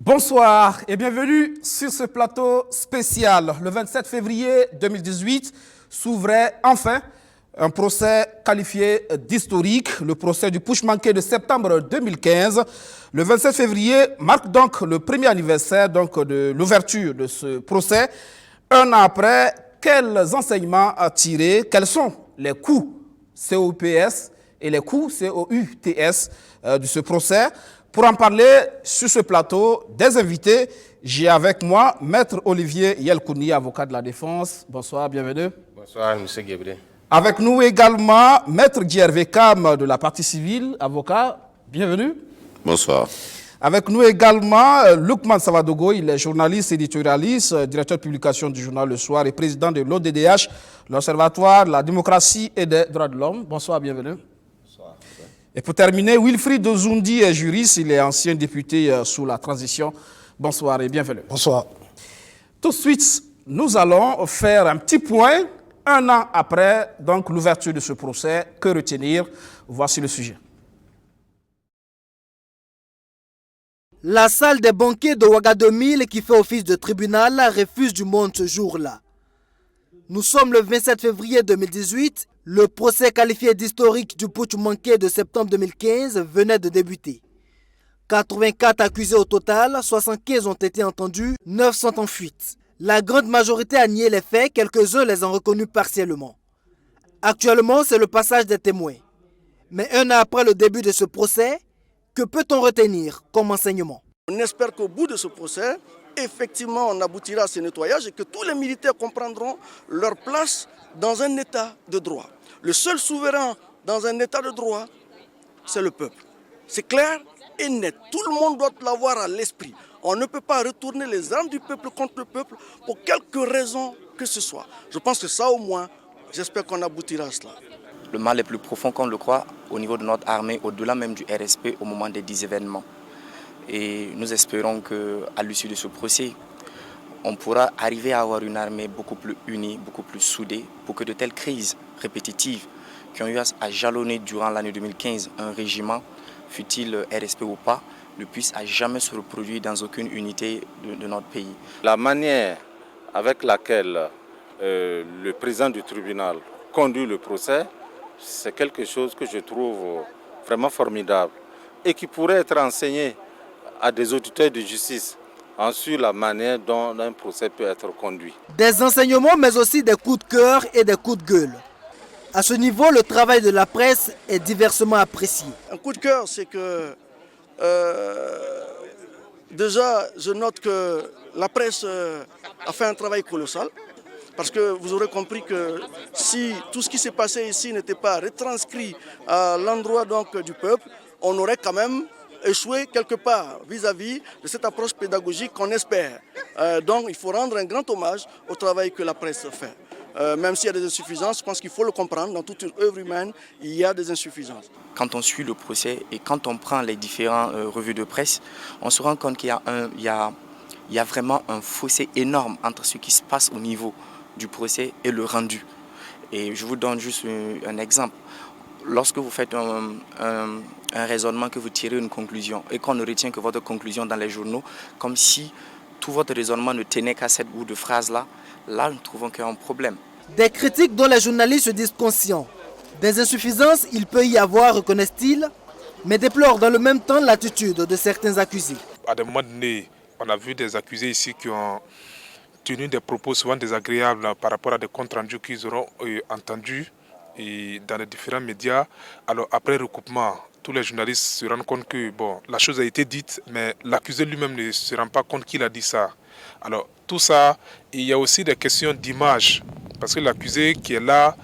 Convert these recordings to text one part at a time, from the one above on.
Bonsoir et bienvenue sur ce plateau spécial. Le 27 février 2018 s'ouvrait enfin un procès qualifié d'historique, le procès du putsch manqué de septembre 2015. Le 27 février marque donc le premier anniversaire de l'ouverture de ce procès. Un an après, quels enseignements à tirer? Quels sont les coûts COUPS et les coûts COUTS de ce procès? Pour en parler sur ce plateau, des invités, j'ai avec moi Maître Olivier Yelkouni, avocat de la défense. Bonsoir, bienvenue. Bonsoir, M. Guébré. Avec nous également Maître Djervé Kam de la partie civile, avocat. Bienvenue. Bonsoir. Avec nous également Lukman Savadogo, il est journaliste, éditorialiste, directeur de publication du journal Le Soir et président de l'ODDH, l'Observatoire de la démocratie et des droits de l'homme. Bonsoir, bienvenue. Bonsoir. Et pour terminer, Wilfried Ozundi est juriste, il est ancien député sous la transition. Bonsoir et bienvenue. Bonsoir. Tout de suite, nous allons faire un petit point, un an après donc l'ouverture de ce procès. Que retenir? Voici le sujet. La salle des banquets de Ouagadougou qui fait office de tribunal refuse du monde ce jour-là. Nous sommes le 27 février 2018. Le procès qualifié d'historique du putsch manqué de septembre 2015 venait de débuter. 84 accusés au total, 75 ont été entendus, 9 sont en fuite. La grande majorité a nié les faits, quelques-uns les ont reconnus partiellement. Actuellement, c'est le passage des témoins. Mais un an après le début de ce procès, que peut-on retenir comme enseignement? On espère qu'au bout de ce procès, effectivement, on aboutira à ce nettoyage et que tous les militaires comprendront leur place dans un état de droit. Le seul souverain dans un état de droit, c'est le peuple. C'est clair et net. Tout le monde doit l'avoir à l'esprit. On ne peut pas retourner les armes du peuple contre le peuple pour quelque raison que ce soit. Je pense que ça au moins, j'espère qu'on aboutira à cela. Le mal est plus profond qu'on le croit au niveau de notre armée, au-delà même du RSP au moment des 10 événements. Et nous espérons qu'à l'issue de ce procès, on pourra arriver à avoir une armée beaucoup plus unie, beaucoup plus soudée, pour que de telles crises répétitives qui ont eu à jalonner durant l'année 2015 un régiment, fût-il RSP ou pas, ne puissent à jamais se reproduire dans aucune unité de notre pays. La manière avec laquelle le président du tribunal conduit le procès, c'est quelque chose que je trouve vraiment formidable et qui pourrait être enseigné à des auditeurs de justice sur la manière dont un procès peut être conduit. Des enseignements, mais aussi des coups de cœur et des coups de gueule. À ce niveau, le travail de la presse est diversement apprécié. Un coup de cœur, c'est que déjà, je note que la presse a fait un travail colossal. Parce que vous aurez compris que si tout ce qui s'est passé ici n'était pas retranscrit à l'endroit du peuple, on aurait quand même échoué quelque part vis-à-vis de cette approche pédagogique qu'on espère. Donc il faut rendre un grand hommage au travail que la presse fait. Même s'il y a des insuffisances, je pense qu'il faut le comprendre. Dans toute œuvre humaine, il y a des insuffisances. Quand on suit le procès et quand on prend les différentes revues de presse, on se rend compte qu'il y a vraiment un fossé énorme entre ce qui se passe au niveau du procès et le rendu. Et je vous donne juste un exemple. Lorsque vous faites un raisonnement, que vous tirez une conclusion et qu'on ne retient que votre conclusion dans les journaux, comme si tout votre raisonnement ne tenait qu'à cette bout de phrase-là, là nous trouvons qu'il y a un problème. Des critiques dont les journalistes se disent conscients. Des insuffisances, il peut y avoir, reconnaissent-ils, mais déplorent dans le même temps l'attitude de certains accusés. À des moments donnés, on a vu des accusés ici qui ont tenu des propos souvent désagréables par rapport à des comptes rendus qu'ils auront entendus dans les différents médias. Alors après recoupement, tous les journalistes se rendent compte que la chose a été dite, mais l'accusé lui-même ne se rend pas compte qu'il a dit ça. Alors tout ça, il y a aussi des questions d'image, parce que l'accusé qui est là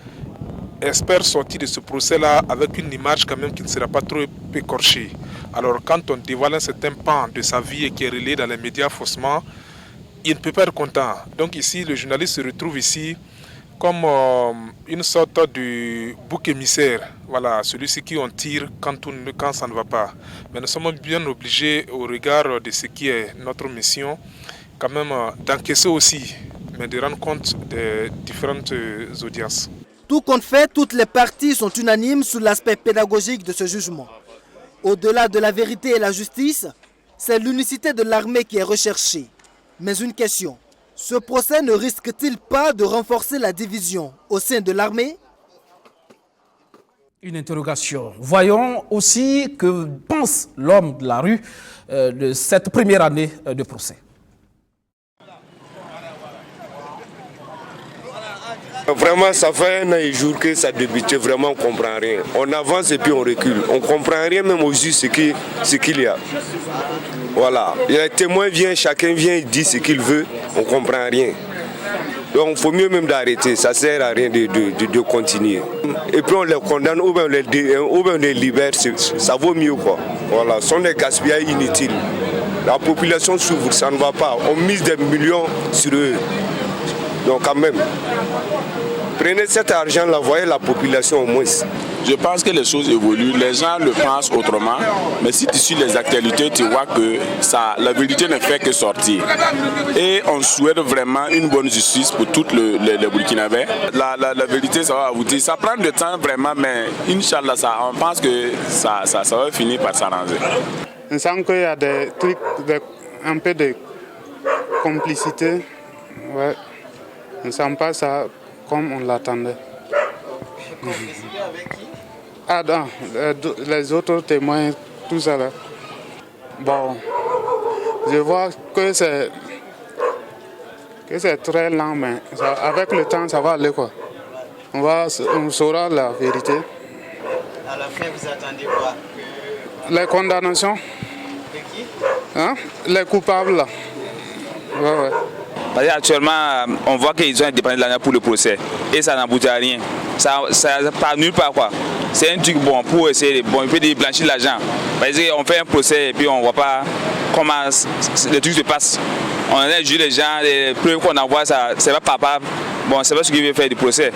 espère sortir de ce procès-là avec une image quand même qui ne sera pas trop écorchée. Alors quand on dévoile un certain pan de sa vie et qui est relayé dans les médias faussement, il ne peut pas être content. Donc ici, le journaliste se retrouve ici comme une sorte de bouc émissaire. Voilà, celui-ci qui on tire quand ça ne va pas. Mais nous sommes bien obligés, au regard de ce qui est notre mission, quand même d'encaisser aussi, mais de rendre compte des différentes audiences. Tout compte fait, toutes les parties sont unanimes sur l'aspect pédagogique de ce jugement. Au-delà de la vérité et la justice, c'est l'unicité de l'armée qui est recherchée. Mais une question, ce procès ne risque-t-il pas de renforcer la division au sein de l'armée? Une interrogation. Voyons aussi que pense l'homme de la rue de cette première année de procès. Vraiment, ça fait un an et jour que ça débute, vraiment on ne comprend rien. On avance et puis on recule. On ne comprend rien même au juste ce qu'il y a. Voilà. Les témoins viennent, chacun vient et dit ce qu'il veut, on ne comprend rien. Donc il faut mieux même d'arrêter, ça ne sert à rien de continuer. Et puis on les condamne ou bien on les libère, ça vaut mieux quoi. Voilà, ce sont des gaspillages inutiles. La population souffre, ça ne va pas. On mise des millions sur eux. Donc quand même, prenez cet argent-là, voyez la population au moins. Je pense que les choses évoluent, les gens le pensent autrement, mais si tu suis les actualités, tu vois que la vérité ne fait que sortir. Et on souhaite vraiment une bonne justice pour tous les Burkinabés. La vérité, ça va aboutir. Ça prend du temps vraiment, mais Inch'Allah, on pense que ça va finir par s'arranger. On sent qu'il y a des trucs, un peu de complicité. Ouais. On ne sent pas ça comme on l'attendait. Complicité avec qui? Ah non, les autres témoins, tout ça là. Bon, je vois que c'est très lent, mais avec le temps, ça va aller quoi. On saura la vérité. À la fin, vous attendez quoi? Les condamnations. De qui? Hein? Les coupables là. Ouais. Parce qu'actuellement, on voit qu'ils ont indépendant de l'année pour le procès. Et ça n'aboutit à rien. Ça part nulle part quoi. C'est un truc bon pour essayer de blanchir l'argent. Parce qu'on fait un procès et puis on ne voit pas comment le truc se passe. On a jugé les gens, les preuves qu'on envoie, c'est pas papa. Bon, c'est pas ce qu'il veut faire du procès.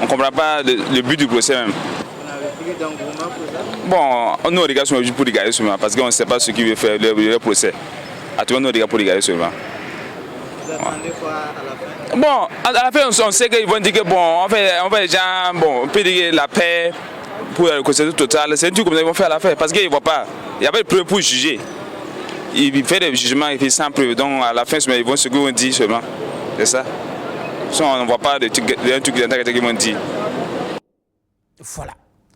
On ne comprend pas le but du procès même. Vous n'avez plus d'engouement pour ça? Bon, nous on regarde seulement pour regarder seulement parce qu'on ne sait pas ce qu'il veut faire le procès. À tout le monde, on regarde pour regarder seulement. Vous attendez quoi à la fin? Bon, à la fin, on sait qu'ils vont dire que bon, on fait les gens, bon, on peut dire la paix pour le consensus total. C'est un truc comme ça qu'ils vont faire à la fin parce qu'ils ne voient pas. Il n'y a pas de preuve pour juger. Ils font des jugements, ils font sans preuve. Donc à la fin, ils vont ce qu'ils vont dire seulement. C'est ça. On ne voit pas de trucs qu'ils vont dire. Voilà.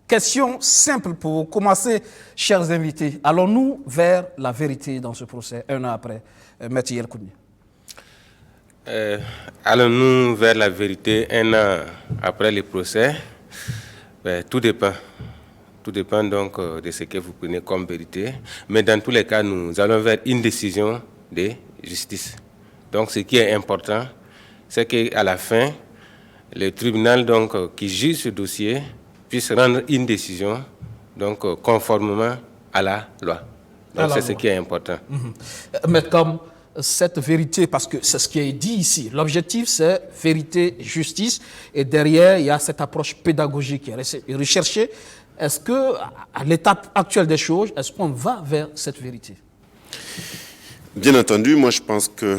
Question simple pour commencer, chers invités. Allons-nous vers la vérité dans ce procès, un an après, Maître Yelkouni? Allons-nous vers la vérité un an après le procès? Tout dépend. Tout dépend donc de ce que vous prenez comme vérité. Mais dans tous les cas, nous allons vers une décision de justice. Donc ce qui est important, c'est qu'à la fin, le tribunal donc, qui juge ce dossier puisse rendre une décision donc, conformément à la loi. Donc c'est ce qui est important. Mais comme cette vérité, parce que c'est ce qui est dit ici, l'objectif c'est vérité, justice, et derrière il y a cette approche pédagogique qui est recherchée. Est-ce que, à l'étape actuelle des choses, est-ce qu'on va vers cette vérité? Bien entendu, moi je pense que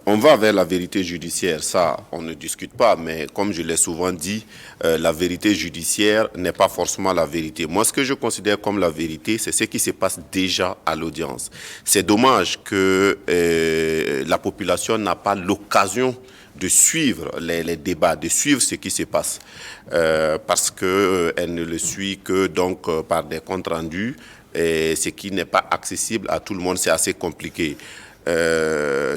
on va vers la vérité judiciaire, ça on ne discute pas, mais comme je l'ai souvent dit, la vérité judiciaire n'est pas forcément la vérité. Moi ce que je considère comme la vérité, c'est ce qui se passe déjà à l'audience. C'est dommage que la population n'a pas l'occasion de suivre les débats, de suivre ce qui se passe, parce qu'elle ne le suit que donc par des comptes rendus, et ce qui n'est pas accessible à tout le monde, c'est assez compliqué.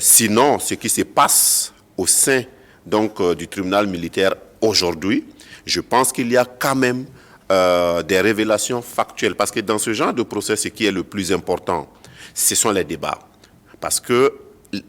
Sinon, ce qui se passe au sein donc, du tribunal militaire aujourd'hui, je pense qu'il y a quand même des révélations factuelles. Parce que dans ce genre de procès, ce qui est le plus important, ce sont les débats. Parce que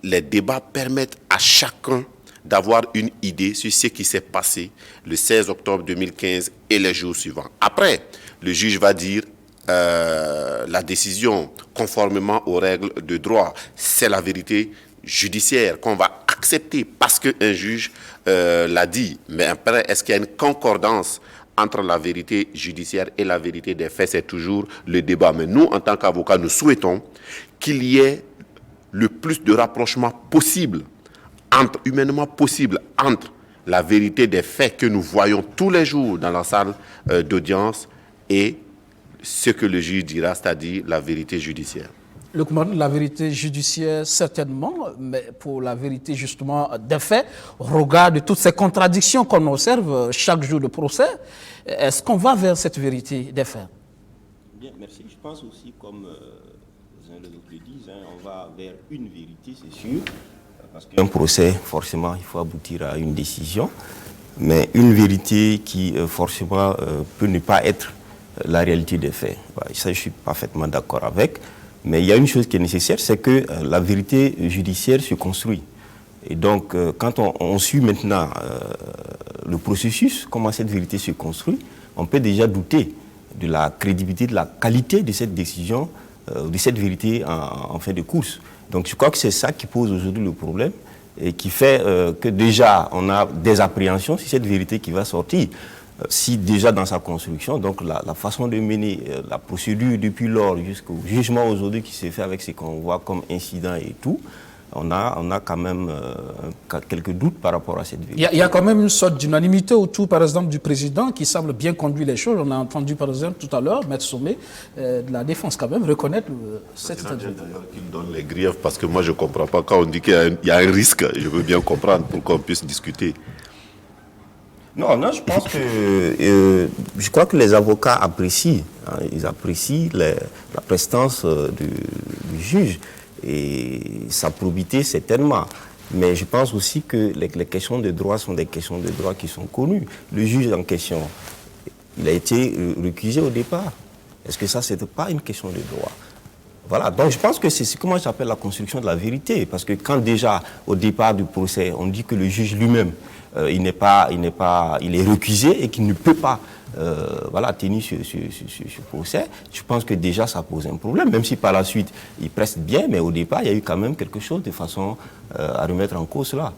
les débats permettent à chacun d'avoir une idée sur ce qui s'est passé le 16 octobre 2015 et les jours suivants. Après, le juge va dire la décision conformément aux règles de droit. C'est la vérité judiciaire qu'on va accepter parce qu'un juge l'a dit. Mais après, est-ce qu'il y a une concordance entre la vérité judiciaire et la vérité des faits? C'est toujours le débat. Mais nous, en tant qu'avocats, nous souhaitons qu'il y ait le plus de rapprochement possible, humainement possible, entre la vérité des faits que nous voyons tous les jours dans la salle d'audience et ce que le juge dira, c'est-à-dire la vérité judiciaire. Le commandement de la vérité judiciaire, certainement, mais pour la vérité justement des faits, au regard de toutes ces contradictions qu'on observe chaque jour de procès, est-ce qu'on va vers cette vérité des faits? Bien, merci. Je pense aussi, comme les uns et les autres le disent, on va vers une vérité, c'est sûr, parce qu'un procès, forcément, il faut aboutir à une décision, mais une vérité qui, forcément, peut ne pas être la réalité des faits. Ça, je suis parfaitement d'accord avec. Mais il y a une chose qui est nécessaire, c'est que la vérité judiciaire se construit. Et donc, quand on suit maintenant le processus, comment cette vérité se construit, on peut déjà douter de la crédibilité, de la qualité de cette décision, de cette vérité en fin de course. Donc, je crois que c'est ça qui pose aujourd'hui le problème et qui fait que déjà, on a des appréhensions sur cette vérité qui va sortir. Si déjà dans sa construction, donc la façon de mener la procédure depuis lors jusqu'au jugement aujourd'hui qui s'est fait avec ce qu'on voit comme incident et tout, on a quand même quelques doutes par rapport à cette vérité. Il y a quand même une sorte d'unanimité autour, par exemple, du président qui semble bien conduire les choses. On a entendu, par exemple, tout à l'heure, Maître Sommet de la Défense quand même reconnaître cette état de vérité. Qu'il donne les griefs parce que moi je ne comprends pas. Quand on dit qu'il y a un risque, je veux bien comprendre pour qu'on puisse discuter. Non, je pense que je crois que les avocats apprécient, ils apprécient la prestance du juge et sa probité certainement. Mais je pense aussi que les questions de droit sont des questions de droit qui sont connues. Le juge en question, il a été récusé au départ. Est-ce que ça, c'était pas une question de droit? Voilà, donc je pense que c'est comment j'appelle la construction de la vérité. Parce que quand déjà, au départ du procès, on dit que le juge lui-même, il est récusé et qu'il ne peut pas tenir ce procès, je pense que déjà ça pose un problème, même si par la suite il preste bien, mais au départ il y a eu quand même quelque chose de façon à remettre en cause cela.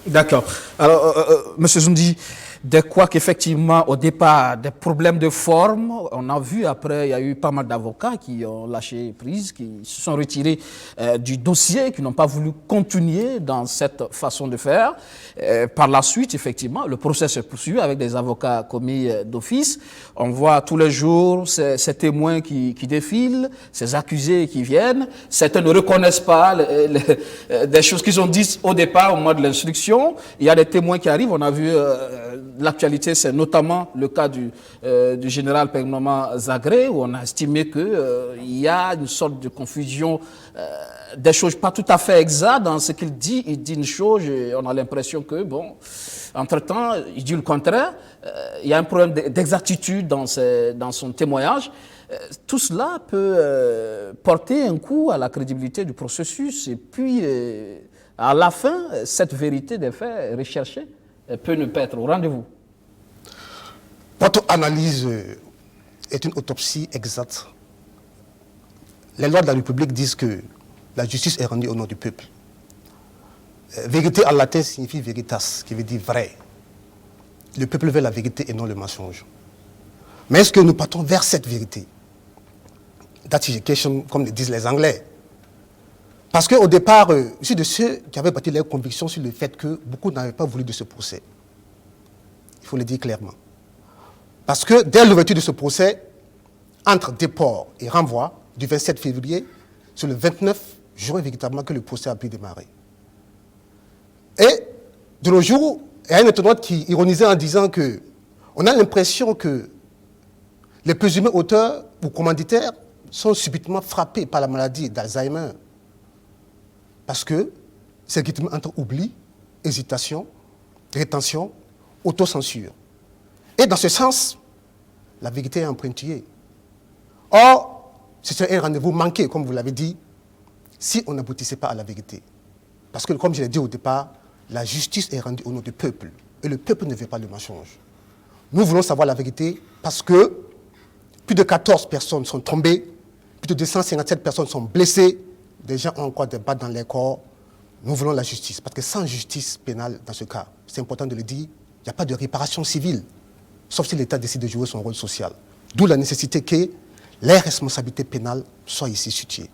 D'accord. Alors, M. Zoundi, dès quoi qu'effectivement, au départ, des problèmes de forme, on a vu après, il y a eu pas mal d'avocats qui ont lâché prise, qui se sont retirés du dossier, qui n'ont pas voulu continuer dans cette façon de faire. Par la suite, effectivement, le procès se poursuit avec des avocats commis d'office. On voit tous les jours ces témoins qui défilent, ces accusés qui viennent. Certains ne reconnaissent pas des choses qu'ils ont dites au départ, au moment de l'instruction. Il y a des témoins qui arrivent. On a vu l'actualité, c'est notamment le cas du général Pegnoman Zagré, où on a estimé qu'il y a une sorte de confusion, des choses pas tout à fait exactes dans ce qu'il dit. Il dit une chose et on a l'impression que, bon, entre-temps, il dit le contraire. Il y a un problème d'exactitude dans son témoignage. Tout cela peut porter un coup à la crédibilité du processus et puis, à la fin, cette vérité des faits recherchée peut ne pas être au rendez-vous. Votre analyse est une autopsie exacte. Les lois de la République disent que la justice est rendue au nom du peuple. Vérité en latin signifie veritas, qui veut dire vrai. Le peuple veut la vérité et non le mensonge. Mais est-ce que nous partons vers cette vérité? That is the question, comme le disent les Anglais. Parce qu'au départ, je suis de ceux qui avaient bâti leurs convictions sur le fait que beaucoup n'avaient pas voulu de ce procès. Il faut le dire clairement. Parce que dès l'ouverture de ce procès, entre déport et renvoi, du 27 février, c'est le 29 juin véritablement que le procès a pu démarrer. Et de nos jours, il y a une internaute qui ironisait en disant que on a l'impression que les présumés auteurs ou commanditaires sont subitement frappés par la maladie d'Alzheimer. Parce que c'est rythme entre oubli, hésitation, rétention, autocensure. Et dans ce sens, la vérité est empruntée. Or, ce serait un rendez-vous manqué, comme vous l'avez dit, si on n'aboutissait pas à la vérité. Parce que, comme je l'ai dit au départ, la justice est rendue au nom du peuple. Et le peuple ne veut pas le mensonge. Nous voulons savoir la vérité parce que plus de 14 personnes sont tombées, plus de 257 personnes sont blessées, des gens ont encore des balles dans les corps. Nous voulons la justice. Parce que sans justice pénale, dans ce cas, c'est important de le dire, il n'y a pas de réparation civile, sauf si l'État décide de jouer son rôle social. D'où la nécessité que les responsabilités pénales soient ici situées.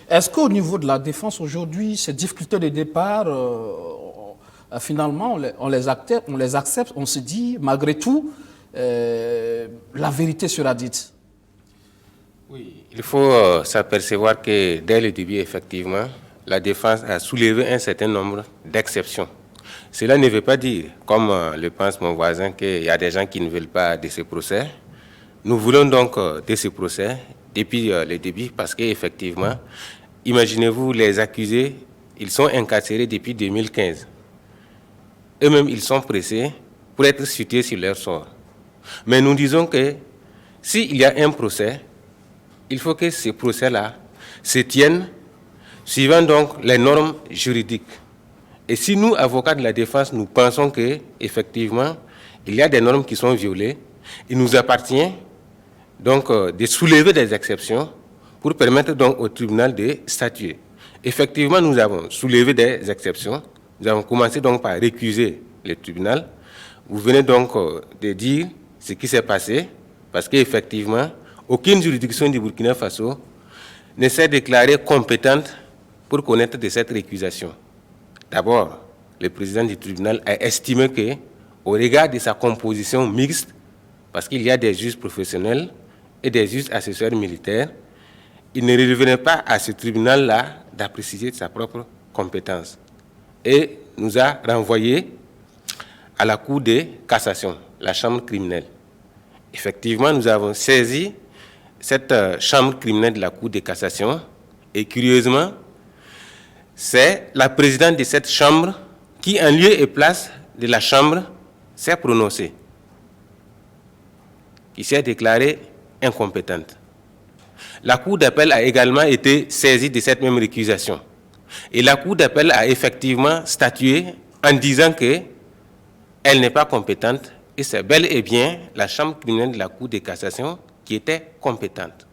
Est-ce qu'au niveau de la défense aujourd'hui, ces difficultés de départ, finalement, on les accepte, on se dit, malgré tout, la vérité sera dite? Oui, il faut s'apercevoir que dès le début, effectivement, la défense a soulevé un certain nombre d'exceptions. Cela ne veut pas dire, comme le pense mon voisin, qu'il y a des gens qui ne veulent pas de ce procès. Nous voulons donc de ce procès depuis le début parce qu'effectivement, imaginez-vous les accusés, ils sont incarcérés depuis 2015. Eux-mêmes, ils sont pressés pour être situés sur leur sort. Mais nous disons que s'il y a un procès, il faut que ce procès-là se tienne suivant donc les normes juridiques. Et si nous, avocats de la défense, nous pensons qu'effectivement, il y a des normes qui sont violées, il nous appartient donc de soulever des exceptions pour permettre donc au tribunal de statuer. Effectivement, nous avons soulevé des exceptions. Nous avons commencé donc par récuser le tribunal. Vous venez donc de dire ce qui s'est passé, parce qu'effectivement, aucune juridiction du Burkina Faso ne s'est déclarée compétente pour connaître de cette récusation. D'abord, le président du tribunal a estimé qu'au regard de sa composition mixte, parce qu'il y a des juges professionnels et des juges assesseurs militaires, il ne revenait pas à ce tribunal-là d'apprécier sa propre compétence. Et nous a renvoyé à la Cour de cassation, la chambre criminelle. Effectivement, nous avons saisi cette chambre criminelle de la Cour de cassation et curieusement, c'est la présidente de cette chambre qui, en lieu et place de la chambre, s'est prononcée, qui s'est déclarée incompétente. La Cour d'appel a également été saisie de cette même récusation. Et la Cour d'appel a effectivement statué en disant qu'elle n'est pas compétente et c'est bel et bien la chambre criminelle de la Cour de cassation qui était compétente.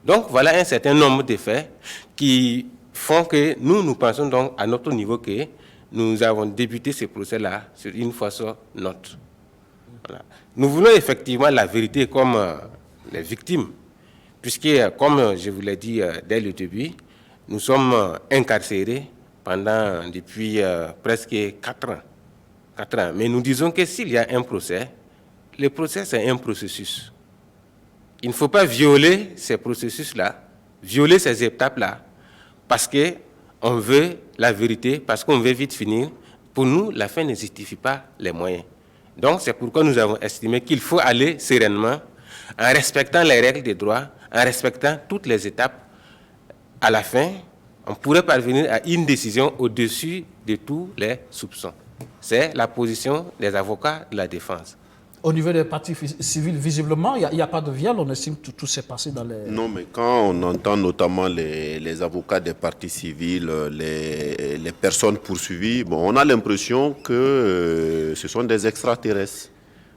Donc voilà un certain nombre de faits qui font que nous pensons donc à notre niveau que nous avons débuté ce procès-là sur une façon note. Voilà. Nous voulons effectivement la vérité comme les victimes, puisque, comme je vous l'ai dit dès le début, nous sommes incarcérés depuis presque 4 ans. 4 ans. Mais nous disons que s'il y a un procès, le procès c'est un processus. Il ne faut pas violer ces processus-là, violer ces étapes-là, parce qu'on veut la vérité, parce qu'on veut vite finir. Pour nous, la fin ne justifie pas les moyens. Donc c'est pourquoi nous avons estimé qu'il faut aller sereinement, en respectant les règles des droits, en respectant toutes les étapes. À la fin, on pourrait parvenir à une décision au-dessus de tous les soupçons. C'est la position des avocats de la défense. Au niveau des parties civiles, visiblement, il n'y a pas de viol. On estime que tout s'est passé dans les... Non, mais quand on entend notamment les avocats des parties civiles, les personnes poursuivies, bon, on a l'impression que ce sont des extraterrestres.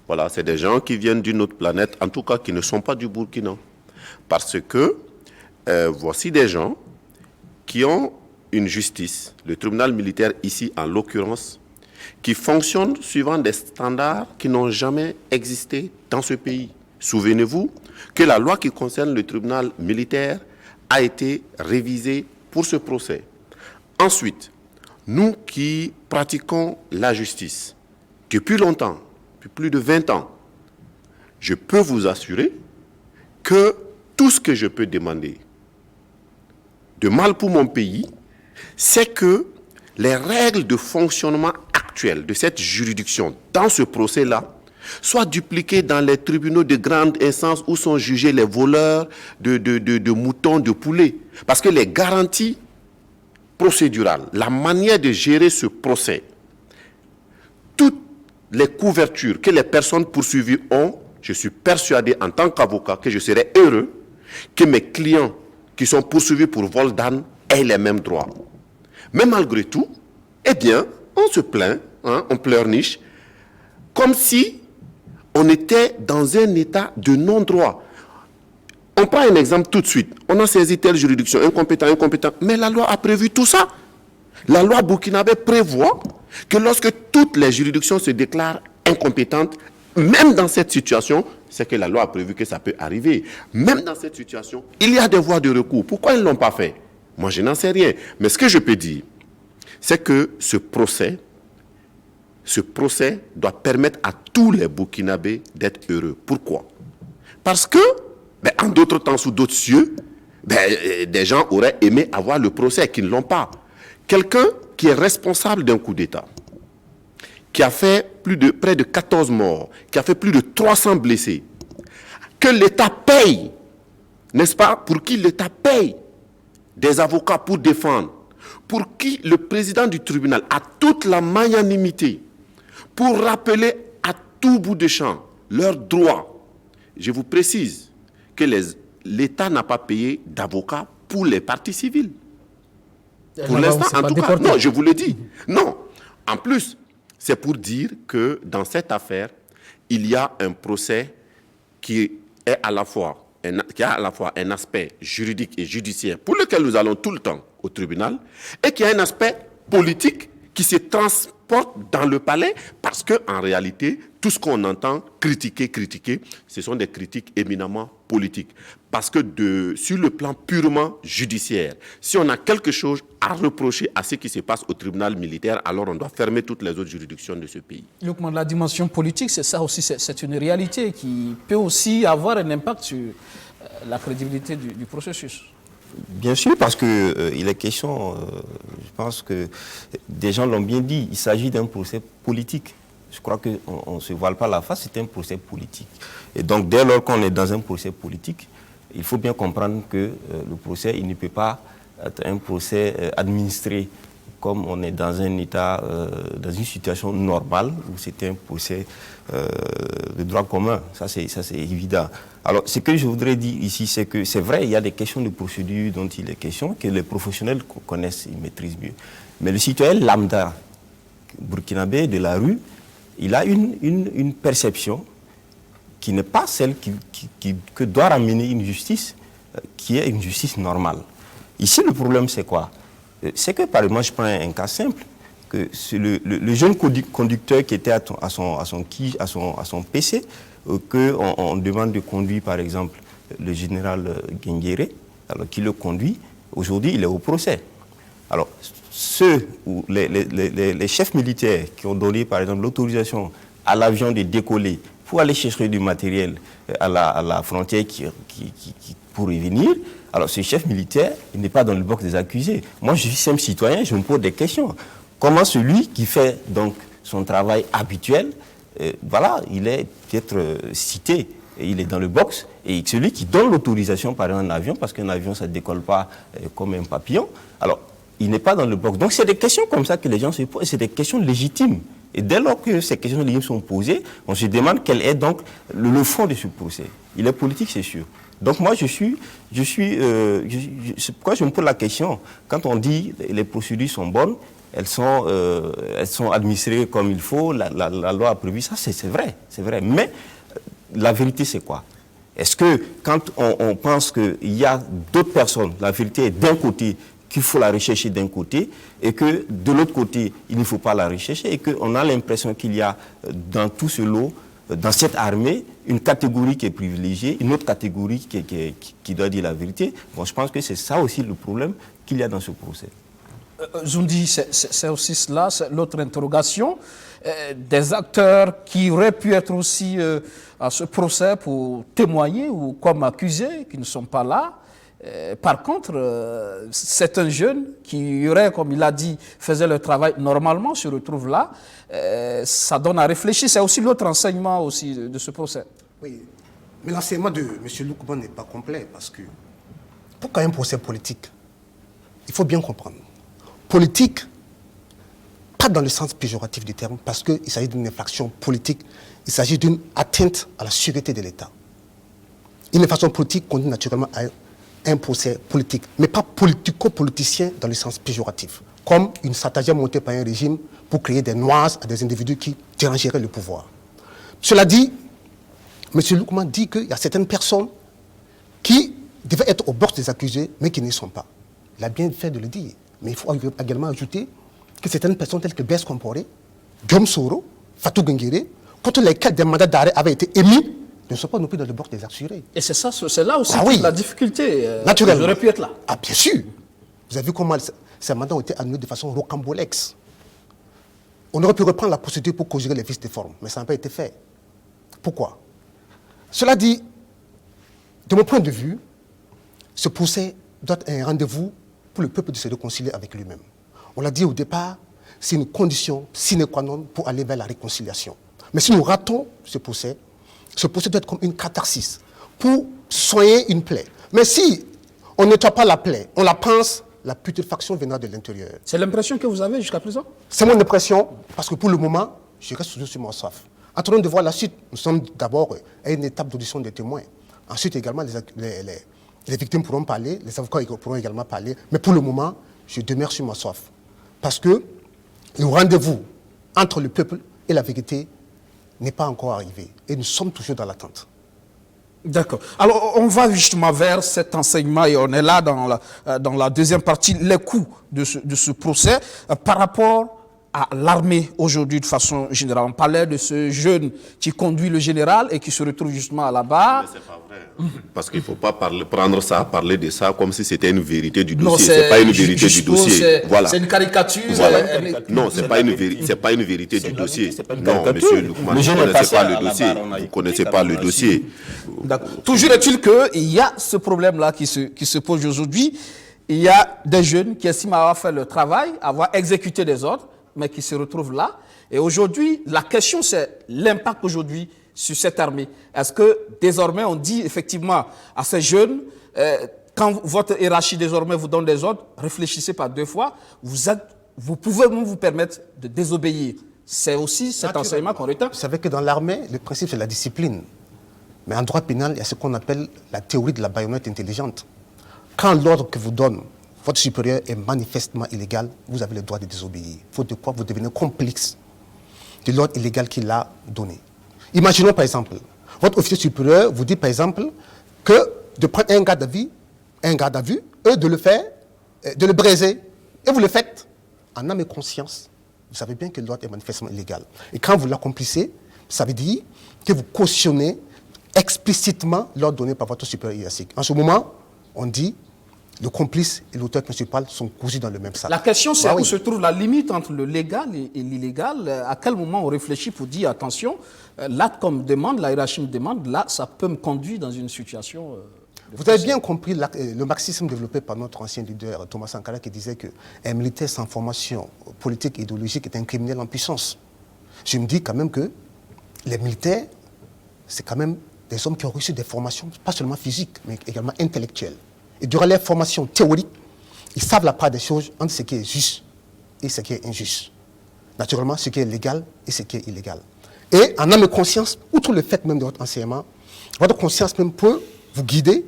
Voilà, c'est des gens qui viennent d'une autre planète, en tout cas qui ne sont pas du Burkina. Parce que voici des gens qui ont une justice, le tribunal militaire ici en l'occurrence, qui fonctionne suivant des standards qui n'ont jamais existé dans ce pays. Souvenez-vous que la loi qui concerne le tribunal militaire a été révisée pour ce procès. Ensuite, nous qui pratiquons la justice depuis longtemps, depuis plus de 20 ans, je peux vous assurer que tout ce que je peux demander de mal pour mon pays, c'est que les règles de fonctionnement actuelles de cette juridiction dans ce procès-là soient dupliquées dans les tribunaux de grande instance où sont jugés les voleurs de moutons, de poulets. Parce que les garanties procédurales, la manière de gérer ce procès, toutes les couvertures que les personnes poursuivies ont, je suis persuadé en tant qu'avocat que je serais heureux que mes clients qui sont poursuivis pour vol d'âne aient les mêmes droits. Mais malgré tout, eh bien, on se plaint, on pleurniche, comme si on était dans un état de non-droit. On prend un exemple tout de suite. On a saisi telle juridiction, incompétent, mais la loi a prévu tout ça. La loi burkinabé prévoit que lorsque toutes les juridictions se déclarent incompétentes, même dans cette situation, c'est que la loi a prévu que ça peut arriver. Même dans cette situation, il y a des voies de recours. Pourquoi ils ne l'ont pas fait? Moi, je n'en sais rien. Mais ce que je peux dire, c'est que ce procès doit permettre à tous les Burkinabés d'être heureux. Pourquoi? Parce que Ben, en d'autres temps, sous d'autres cieux, des gens auraient aimé avoir le procès, qui ne l'ont pas. Quelqu'un qui est responsable d'un coup d'État, qui a fait près de 14 morts, qui a fait plus de 300 blessés, que l'État paye, n'est-ce pas, pour qui l'État paye des avocats pour défendre, pour qui le président du tribunal a toute la magnanimité pour rappeler à tout bout de champ leurs droits. Je vous précise que l'État n'a pas payé d'avocats pour les parties civiles. Pour l'instant, en tout cas, non, je vous le dis. Non. En plus, c'est pour dire que dans cette affaire, il y a un procès qui a à la fois un aspect juridique et judiciaire pour lequel nous allons tout le temps au tribunal, et qui a un aspect politique qui se transporte dans le palais, parce qu'en réalité, tout ce qu'on entend critiquer, ce sont des critiques éminemment politiques. Parce que sur le plan purement judiciaire, si on a quelque chose à reprocher à ce qui se passe au tribunal militaire, alors on doit fermer toutes les autres juridictions de ce pays. La dimension politique, c'est ça aussi, c'est une réalité qui peut aussi avoir un impact sur la crédibilité du processus. Bien sûr, parce qu'il est question, je pense que des gens l'ont bien dit, il s'agit d'un procès politique. Je crois qu'on ne se voile pas la face, c'est un procès politique. Et donc, dès lors qu'on est dans un procès politique, il faut bien comprendre que le procès, il ne peut pas être un procès administré comme on est dans un état, dans une situation normale où c'était un procès de droit commun. Ça, c'est évident. Alors, ce que je voudrais dire ici, c'est que c'est vrai, il y a des questions de procédure dont il est question, que les professionnels connaissent, ils maîtrisent mieux. Mais le citoyen lambda burkinabé de la rue, il a une perception qui n'est pas celle que doit ramener une justice, qui est une justice normale. Ici, le problème, c'est quoi? C'est que, par exemple, je prends un cas simple, que le jeune conducteur qui était à son PC, qu'on demande de conduire, par exemple, le général Guinguéré, alors qui le conduit, aujourd'hui, il est au procès. Alors, les chefs militaires qui ont donné, par exemple, l'autorisation à l'avion de décoller pour aller chercher du matériel à la frontière pour revenir, alors ce chef militaire, il n'est pas dans le box des accusés. Moi, je suis simple citoyen, je me pose des questions. Comment celui qui fait donc son travail habituel, voilà, il est peut-être cité, il est dans le box, et celui qui donne l'autorisation par un avion, parce qu'un avion, ça ne décolle pas comme un papillon, alors il n'est pas dans le box. Donc c'est des questions comme ça que les gens se posent, c'est des questions légitimes. Et dès lors que ces questions légitimes sont posées, on se demande quel est donc le fond de ce procès. Il est politique, c'est sûr. Donc moi, c'est pourquoi je me pose la question. Quand on dit que les procédures sont bonnes, elles sont administrées comme il faut, la loi a prévu ça, c'est vrai. Mais la vérité, c'est quoi? Est-ce que quand on pense qu'il y a d'autres personnes, la vérité est d'un côté, qu'il faut la rechercher d'un côté, et que de l'autre côté, il ne faut pas la rechercher, et qu'on a l'impression qu'il y a dans tout ce lot, dans cette armée, une catégorie qui est privilégiée, une autre catégorie qui doit dire la vérité. Bon, je pense que c'est ça aussi le problème qu'il y a dans ce procès. Zoundi, c'est aussi cela, c'est l'autre interrogation. Des acteurs qui auraient pu être aussi à ce procès pour témoigner ou comme accusés, qui ne sont pas là. Par contre, c'est un jeune qui aurait, comme il a dit, faisait le travail normalement, se retrouve là. Ça donne à réfléchir. C'est aussi l'autre enseignement aussi de ce procès. Oui, mais l'enseignement de M. Loukman n'est pas complet parce que pourquoi un procès politique? Il faut bien comprendre. Politique, pas dans le sens péjoratif du terme, parce qu'il s'agit d'une infraction politique, il s'agit d'une atteinte à la sûreté de l'État. Une infraction politique conduit naturellement à un procès politique, mais pas politico-politicien dans le sens péjoratif, comme une stratagème montée par un régime pour créer des noises à des individus qui dérangeraient le pouvoir. Cela dit, M. Loukman dit qu'il y a certaines personnes qui devaient être au box des accusés, mais qui n'y sont pas. Il a bien fait de le dire. Mais il faut également ajouter que certaines personnes telles que Blaise Compaoré, Guillaume Soro, Fatou Guinguéré, contre lesquelles des mandats d'arrêt avaient été émis, ne sont pas non plus dans le box des assurés. Et c'est là aussi la difficulté. Naturellement. J'aurais pu être là. Ah, bien sûr. Vous avez vu comment ces mandats ont été annulés de façon rocambolexe. On aurait pu reprendre la procédure pour corriger les vices de forme, mais ça n'a pas été fait. Pourquoi? Cela dit, de mon point de vue, ce procès doit être un rendez-vous pour le peuple de se réconcilier avec lui-même. On l'a dit au départ, c'est une condition sine qua non pour aller vers la réconciliation. Mais si nous ratons ce procès doit être comme une catharsis pour soigner une plaie. Mais si on ne nettoie pas la plaie, on la pense, la putréfaction viendra de l'intérieur. C'est l'impression que vous avez jusqu'à présent? C'est mon impression, parce que pour le moment, je reste toujours sur mon soif. Attendons de voir la suite. Nous sommes d'abord à une étape d'audition des témoins. Ensuite, également, les victimes pourront parler, les avocats pourront également parler. Mais pour le moment, je demeure sur ma soif. Parce que le rendez-vous entre le peuple et la vérité n'est pas encore arrivé. Et nous sommes toujours dans l'attente. D'accord. Alors, on va justement vers cet enseignement et on est là dans la deuxième partie, les coûts de ce procès par rapport à l'armée aujourd'hui de façon générale. On parlait de ce jeune qui conduit le général et qui se retrouve justement à la barre. Mais c'est pas vrai. Parce qu'il ne faut pas parler de ça comme si c'était une vérité du dossier. Ce n'est pas une vérité du dossier. Voilà. C'est une caricature. Voilà. Non, ce n'est pas une vérité du dossier. Non, monsieur Lukman, vous ne connaissez pas le dossier. Vous ne connaissez pas le dossier. Toujours est-il qu'il y a ce problème-là qui se pose aujourd'hui. Il y a des jeunes qui estiment avoir fait le travail, avoir exécuté des ordres, mais qui se retrouvent là. Et aujourd'hui, la question, c'est l'impact aujourd'hui sur cette armée. Est-ce que désormais, on dit effectivement à ces jeunes, quand votre hiérarchie désormais vous donne des ordres, réfléchissez pas deux fois, vous pouvez même vous permettre de désobéir. C'est aussi cet enseignement qu'on retient. Vous savez que dans l'armée, le principe, c'est la discipline. Mais en droit pénal, il y a ce qu'on appelle la théorie de la baïonnette intelligente. Quand l'ordre que vous donne votre supérieur est manifestement illégal, vous avez le droit de désobéir. Faute de quoi, vous devenez complice de l'ordre illégal qu'il a donné. Imaginons par exemple, votre officier supérieur vous dit par exemple que de prendre un garde à vue, de le faire, de le briser, et vous le faites en âme et conscience. Vous savez bien que l'ordre est manifestement illégal. Et quand vous l'accomplissez, ça veut dire que vous cautionnez explicitement l'ordre donné par votre supérieur hiérarchique. En ce moment, on dit le complice et l'auteur principal sont cousus dans le même sac. La question, c'est où se trouve la limite entre le légal et l'illégal. À quel moment on réfléchit pour dire, attention, là, comme demande, la hiérarchie me demande, là, ça peut me conduire dans une situation... Vous avez bien compris le marxisme développé par notre ancien leader, Thomas Sankara, qui disait qu'un militaire sans formation politique et idéologique est un criminel en puissance. Je me dis quand même que les militaires, c'est quand même des hommes qui ont reçu des formations, pas seulement physiques, mais également intellectuelles. Et durant leur formation théorique, ils savent la part des choses entre ce qui est juste et ce qui est injuste. Naturellement, ce qui est légal et ce qui est illégal. Et en âme et conscience, outre le fait même de votre enseignement, votre conscience même peut vous guider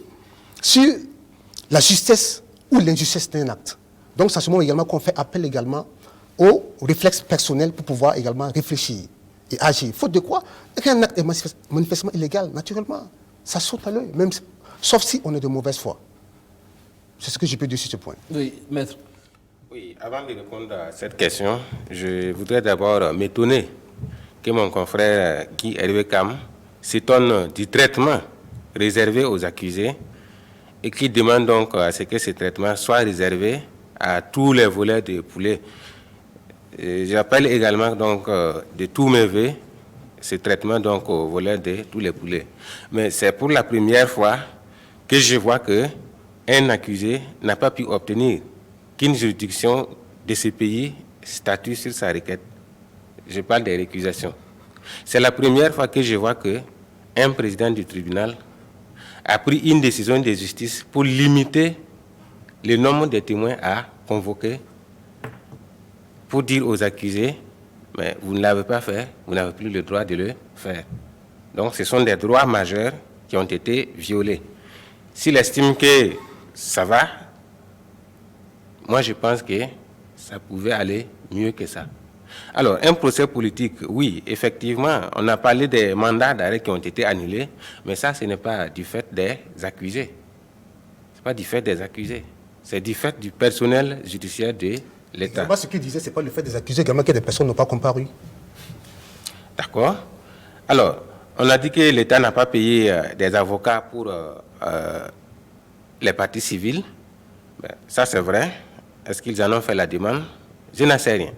sur la justesse ou l'injustice d'un acte. Donc, c'est à ce moment également qu'on fait appel également au réflexe personnel pour pouvoir également réfléchir et agir. Faute de quoi, un acte est manifestement illégal, naturellement, ça saute à l'œil, même sauf si on est de mauvaise foi. C'est ce que je peux dire sur ce point. Oui, maître. Oui, avant de répondre à cette question, je voudrais d'abord m'étonner que mon confrère Guy Hervé Cam s'étonne du traitement réservé aux accusés et qui demande donc à ce que ce traitement soit réservé à tous les voleurs de poulets. J'appelle également donc de tous mes vœux ce traitement donc aux voleurs de tous les poulets. Mais c'est pour la première fois que je vois que un accusé n'a pas pu obtenir qu'une juridiction de ce pays statue sur sa requête. Je parle des récusations. C'est la première fois que je vois qu'un président du tribunal a pris une décision de justice pour limiter le nombre de témoins à convoquer pour dire aux accusés, mais vous ne l'avez pas fait, vous n'avez plus le droit de le faire. Donc ce sont des droits majeurs qui ont été violés. S'il estime que ça va, moi je pense que ça pouvait aller mieux que ça. Alors, un procès politique, oui, effectivement, on a parlé des mandats d'arrêt qui ont été annulés, mais ça, ce n'est pas du fait des accusés. Ce n'est pas du fait des accusés. C'est du fait du personnel judiciaire de l'État. Ce qu'il disait, ce n'est pas le fait des accusés, également que des personnes n'ont pas comparu. D'accord. Alors, on a dit que l'État n'a pas payé des avocats pour les parties civiles. Ben, ça, c'est vrai. Est-ce qu'ils en ont fait la demande? Je n'en sais rien.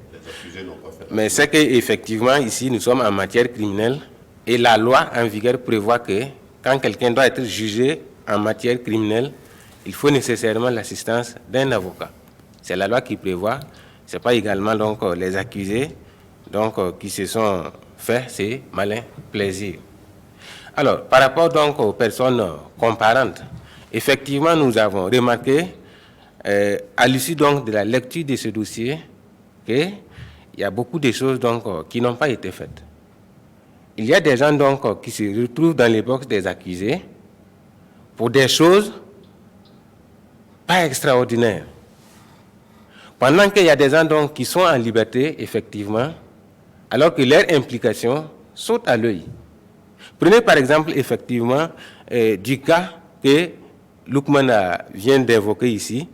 Mais c'est qu'effectivement, ici, nous sommes en matière criminelle et la loi en vigueur prévoit que quand quelqu'un doit être jugé en matière criminelle, il faut nécessairement l'assistance d'un avocat. C'est la loi qui prévoit. Ce n'est pas également donc, les accusés donc, qui se sont fait ces malins plaisirs. Alors, par rapport donc aux personnes comparantes, effectivement, nous avons remarqué, à l'issue donc de la lecture de ce dossier, qu'il y a beaucoup de choses donc, qui n'ont pas été faites. Il y a des gens donc, qui se retrouvent dans les box des accusés pour des choses pas extraordinaires. Pendant qu'il y a des gens donc, qui sont en liberté, effectivement, alors que leur implication saute à l'œil. Prenez par exemple, effectivement, du cas que Lukman vient d'évoquer ici,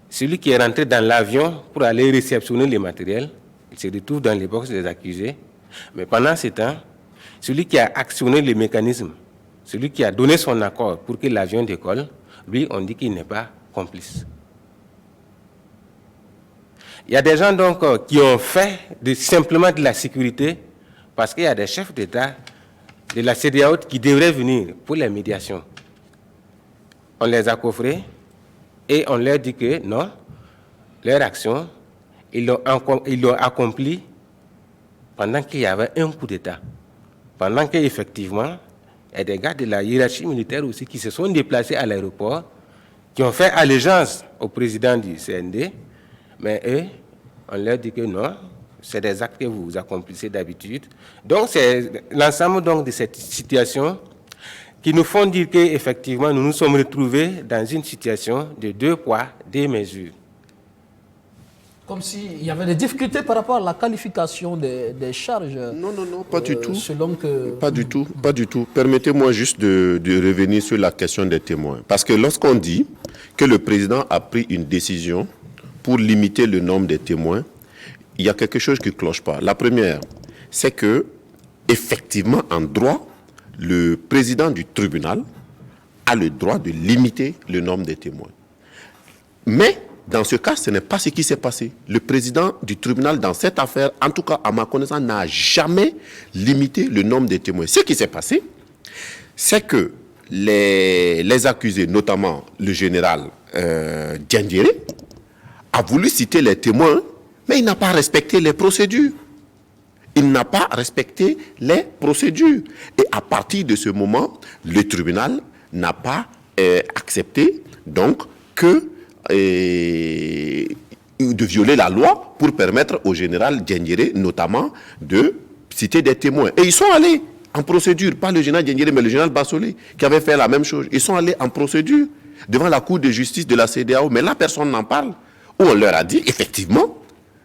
celui qui est rentré dans l'avion pour aller réceptionner les matériels, il se retrouve dans les boxes des accusés, mais pendant ce temps, celui qui a actionné les mécanismes, celui qui a donné son accord pour que l'avion décolle, lui, on dit qu'il n'est pas complice. Il y a des gens donc qui ont fait simplement de la sécurité parce qu'il y a des chefs d'État de la CEDEAO qui devraient venir pour les médiations. On les a coffrés et on leur dit que non, leur action, ils l'ont accompli pendant qu'il y avait un coup d'État. Pendant qu'effectivement, il y a des gars de la hiérarchie militaire aussi qui se sont déplacés à l'aéroport, qui ont fait allégeance au président du CND, mais eux, on leur dit que non, c'est des actes que vous accomplissez d'habitude. Donc, c'est l'ensemble donc, de cette situation qui nous font dire qu'effectivement, nous nous sommes retrouvés dans une situation de 2 poids, 2 mesures. Comme s'il y avait des difficultés par rapport à la qualification des charges. Non, pas du tout. Selon que... Pas du tout. Permettez-moi juste de revenir sur la question des témoins. Parce que lorsqu'on dit que le président a pris une décision pour limiter le nombre de témoins, il y a quelque chose qui ne cloche pas. La première, c'est que, effectivement, en droit, le président du tribunal a le droit de limiter le nombre de témoins. Mais, dans ce cas, ce n'est pas ce qui s'est passé. Le président du tribunal, dans cette affaire, en tout cas à ma connaissance, n'a jamais limité le nombre de témoins. Ce qui s'est passé, c'est que les accusés, notamment le général Diendéré, a voulu citer les témoins, mais il n'a pas respecté les procédures. Il n'a pas respecté les procédures. Et à partir de ce moment, le tribunal n'a pas accepté donc que de violer la loi pour permettre au général Diendéré, notamment, de citer des témoins. Et ils sont allés en procédure, pas le général Diendéré, mais le général Bassolé, qui avait fait la même chose. Ils sont allés en procédure devant la Cour de justice de la CEDEAO, mais là, personne n'en parle. Où on leur a dit, effectivement,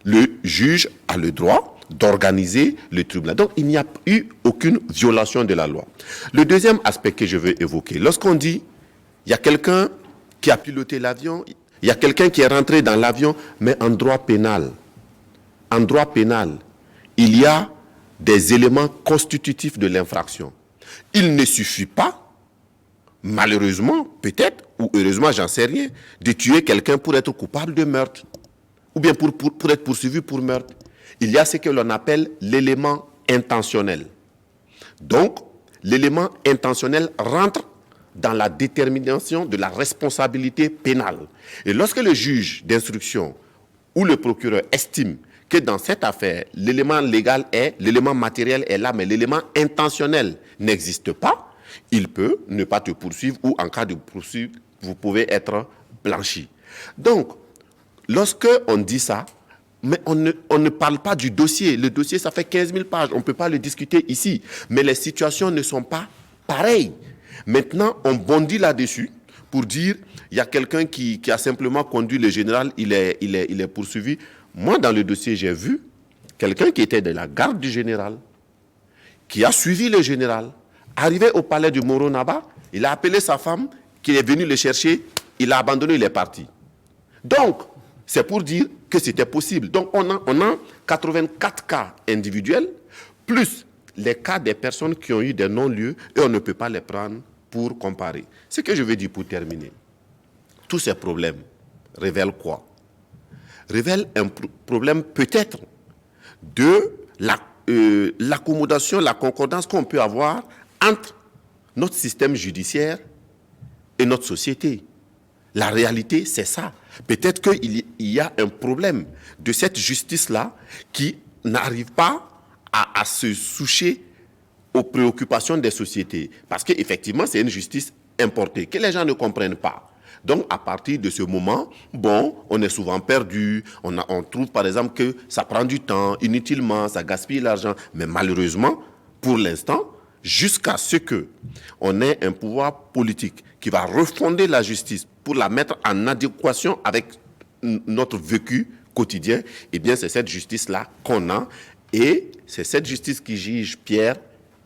le juge a le droit d'organiser le tribunal. Donc, il n'y a eu aucune violation de la loi. Le deuxième aspect que je veux évoquer, lorsqu'on dit, il y a quelqu'un qui a piloté l'avion, il y a quelqu'un qui est rentré dans l'avion, mais en droit pénal, il y a des éléments constitutifs de l'infraction. Il ne suffit pas, malheureusement, peut-être, ou heureusement, j'en sais rien, de tuer quelqu'un pour être coupable de meurtre, ou bien pour être poursuivi pour meurtre. Il y a ce que l'on appelle l'élément intentionnel. Donc, l'élément intentionnel rentre dans la détermination de la responsabilité pénale. Et lorsque le juge d'instruction ou le procureur estime que dans cette affaire, l'élément légal l'élément matériel est là, mais l'élément intentionnel n'existe pas, il peut ne pas te poursuivre ou en cas de poursuite, vous pouvez être blanchi. Donc, lorsque on dit ça, mais on ne parle pas du dossier. Le dossier, ça fait 15 000 pages. On ne peut pas le discuter ici. Mais les situations ne sont pas pareilles. Maintenant, on bondit là-dessus pour dire il y a quelqu'un qui a simplement conduit le général, il est poursuivi. Moi, dans le dossier, j'ai vu quelqu'un qui était de la garde du général, qui a suivi le général, arrivé au palais du Moronaba, il a appelé sa femme, qui est venue le chercher, il a abandonné, il est parti. Donc, c'est pour dire que c'était possible. Donc, on a 84 cas individuels, plus les cas des personnes qui ont eu des non-lieux, et on ne peut pas les prendre pour comparer. Ce que je veux dire pour terminer, tous ces problèmes révèlent quoi? Révèlent un problème peut-être de l'accommodation, la concordance qu'on peut avoir entre notre système judiciaire et notre société. La réalité, c'est ça. Peut-être qu'il y a un problème de cette justice-là qui n'arrive pas à se soucier aux préoccupations des sociétés. Parce qu'effectivement, c'est une justice importée que les gens ne comprennent pas. Donc, à partir de ce moment, bon, on est souvent perdu. On trouve, par exemple, que ça prend du temps, inutilement, ça gaspille l'argent. Mais malheureusement, pour l'instant, jusqu'à ce qu'on ait un pouvoir politique qui va refonder la justice pour la mettre en adéquation avec notre vécu quotidien, eh bien, c'est cette justice-là qu'on a. Et c'est cette justice qui juge Pierre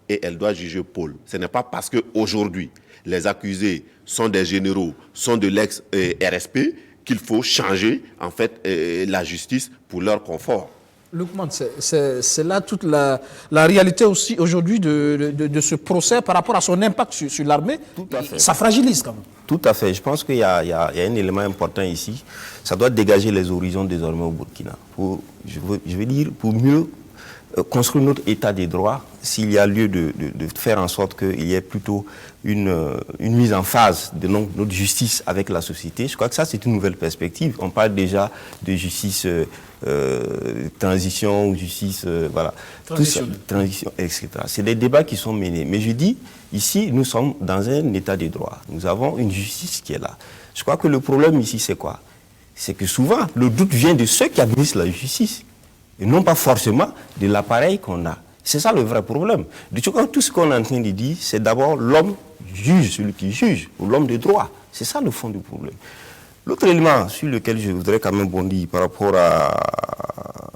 et elle doit juger Paul. Ce n'est pas parce qu'aujourd'hui, les accusés sont des généraux, sont de l'ex-RSP, qu'il faut changer, en fait, la justice pour leur confort. Lukman, c'est là toute la réalité aussi aujourd'hui de ce procès par rapport à son impact sur l'armée. Ça fragilise quand même. Tout à fait. Je pense qu'il y a un élément important ici. Ça doit dégager les horizons désormais au Burkina. Je veux dire, pour mieux construire notre état des droits, s'il y a lieu de faire en sorte qu'il y ait plutôt une mise en phase de notre justice avec la société, je crois que ça, c'est une nouvelle perspective. On parle déjà de justice transition ou justice, voilà. Transition, etc. C'est des débats qui sont menés. Mais je dis, ici, nous sommes dans un état des droits. Nous avons une justice qui est là. Je crois que le problème ici, c'est quoi? C'est que souvent, le doute vient de ceux qui administrent la justice. Et non pas forcément de l'appareil qu'on a. C'est ça le vrai problème. Tout ce qu'on est en train de dire, c'est d'abord l'homme juge, celui qui juge, ou l'homme de droit. C'est ça le fond du problème. L'autre élément sur lequel je voudrais quand même bondir par rapport à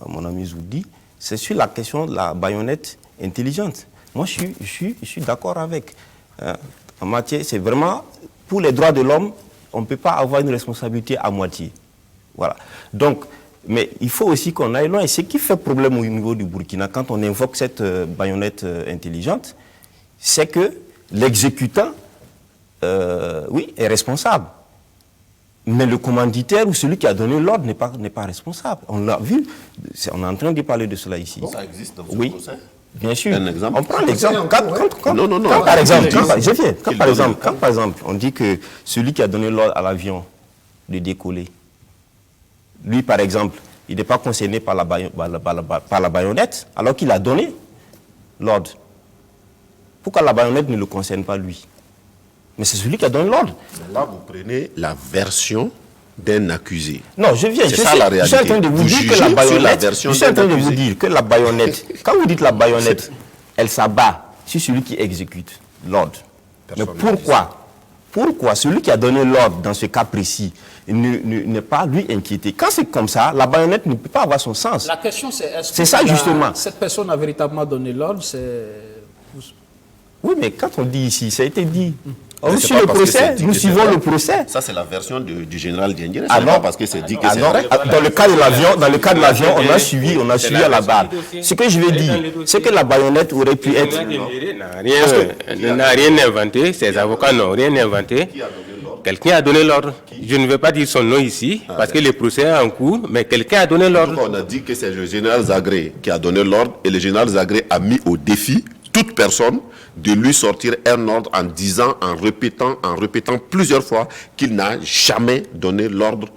mon ami Zoudi, c'est sur la question de la baïonnette intelligente. Moi, je suis d'accord avec. En matière, c'est vraiment, pour les droits de l'homme, on ne peut pas avoir une responsabilité à moitié. Voilà. Donc, mais il faut aussi qu'on aille loin. Et ce qui fait problème au niveau du Burkina, quand on invoque cette baïonnette intelligente, c'est que l'exécutant, oui, est responsable. Mais le commanditaire ou celui qui a donné l'ordre n'est pas responsable. On l'a vu. On est en train de parler de cela ici. Ça existe dans ce procès? Bien sûr. Un exemple? On prend l'exemple. Non. Par exemple, on dit que celui qui a donné l'ordre à l'avion de décoller, lui, par exemple, il n'est pas concerné par la baïonnette, alors qu'il a donné l'ordre. Pourquoi la baïonnette ne le concerne pas, lui? Mais c'est celui qui a donné l'ordre. Là, vous prenez la version d'un accusé. Non, je viens. C'est ça la réalité. Je suis en train de vous dire que la baïonnette, quand vous dites la baïonnette, elle s'abat sur celui qui exécute l'ordre. Mais pourquoi celui qui a donné l'ordre dans ce cas précis n'est pas lui inquiété? Quand c'est comme ça, la baïonnette ne peut pas avoir son sens. La question c'est, est-ce que ça, justement. Cette personne a véritablement donné l'ordre? Oui, mais quand on dit ici, ça a été dit. On suit le procès, nous suivons le procès. Ça, c'est la version du général Diendéré. C'est pas parce que c'est dit que c'est vrai. Dans le cas de l'avion, on a suivi à la barre. Ce que je veux dire, c'est que la baïonnette aurait pu être... n'a rien inventé, ses avocats n'ont rien inventé. Quelqu'un a donné l'ordre. Je ne vais pas dire son nom ici, parce que le procès est en cours, mais quelqu'un a donné l'ordre. On a dit que c'est le général Zagré qui a donné l'ordre, et le général Zagré a mis au défi toute personne de lui sortir un ordre en disant, en répétant plusieurs fois qu'il n'a jamais donné l'ordre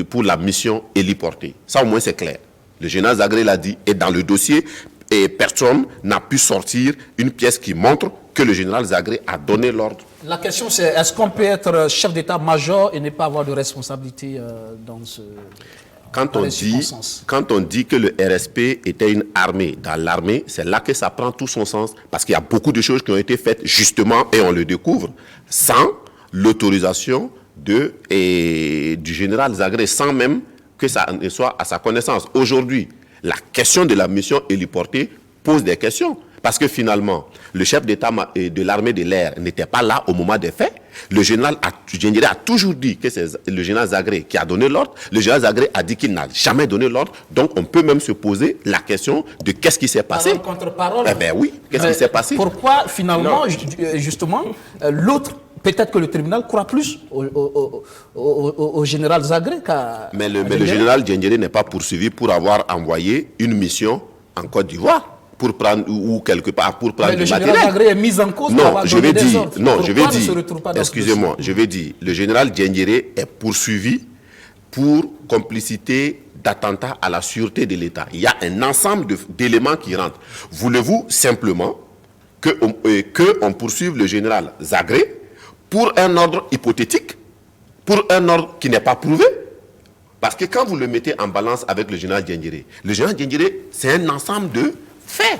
pour la mission héliportée. Ça au moins c'est clair. Le général Zagré l'a dit, et dans le dossier, et personne n'a pu sortir une pièce qui montre que le général Zagré a donné l'ordre. La question c'est, est-ce qu'on peut être chef d'état-major et ne pas avoir de responsabilité dans ce... Quand on dit que le RSP était une armée, dans l'armée, c'est là que ça prend tout son sens. Parce qu'il y a beaucoup de choses qui ont été faites justement, et on le découvre, sans l'autorisation du général Zagré, sans même que ça ne soit à sa connaissance. Aujourd'hui, la question de la mission héliportée pose des questions. Parce que finalement, le chef d'État de l'armée de l'air n'était pas là au moment des faits. Le général Diendéré a toujours dit que c'est le général Zagré qui a donné l'ordre. Le général Zagré a dit qu'il n'a jamais donné l'ordre. Donc on peut même se poser la question de qu'est-ce qui s'est passé. Parole contre parole. Eh bien oui, qu'est-ce qui s'est passé? Pourquoi finalement, justement, l'autre, peut-être que le tribunal croit plus au général Zagré qu'à... Mais le général Diendéré n'est pas poursuivi pour avoir envoyé une mission en Côte d'Ivoire. pour prendre, ou quelque part pour prendre mais du le matériel. général Zagré est mis en cause pour Non, avoir je donné vais des dire, ordres. non, je vais Pourquoi ne se dire, retrouve pas dans ce excusez-moi, dossier? je vais dire, le général Diendéré est poursuivi pour complicité d'attentat à la sûreté de l'État. Il y a un ensemble d'éléments qui rentrent. Voulez-vous simplement qu'on poursuive le général Zagré pour un ordre hypothétique, pour un ordre qui n'est pas prouvé? Parce que quand vous le mettez en balance avec le général Diendéré, c'est un ensemble de faits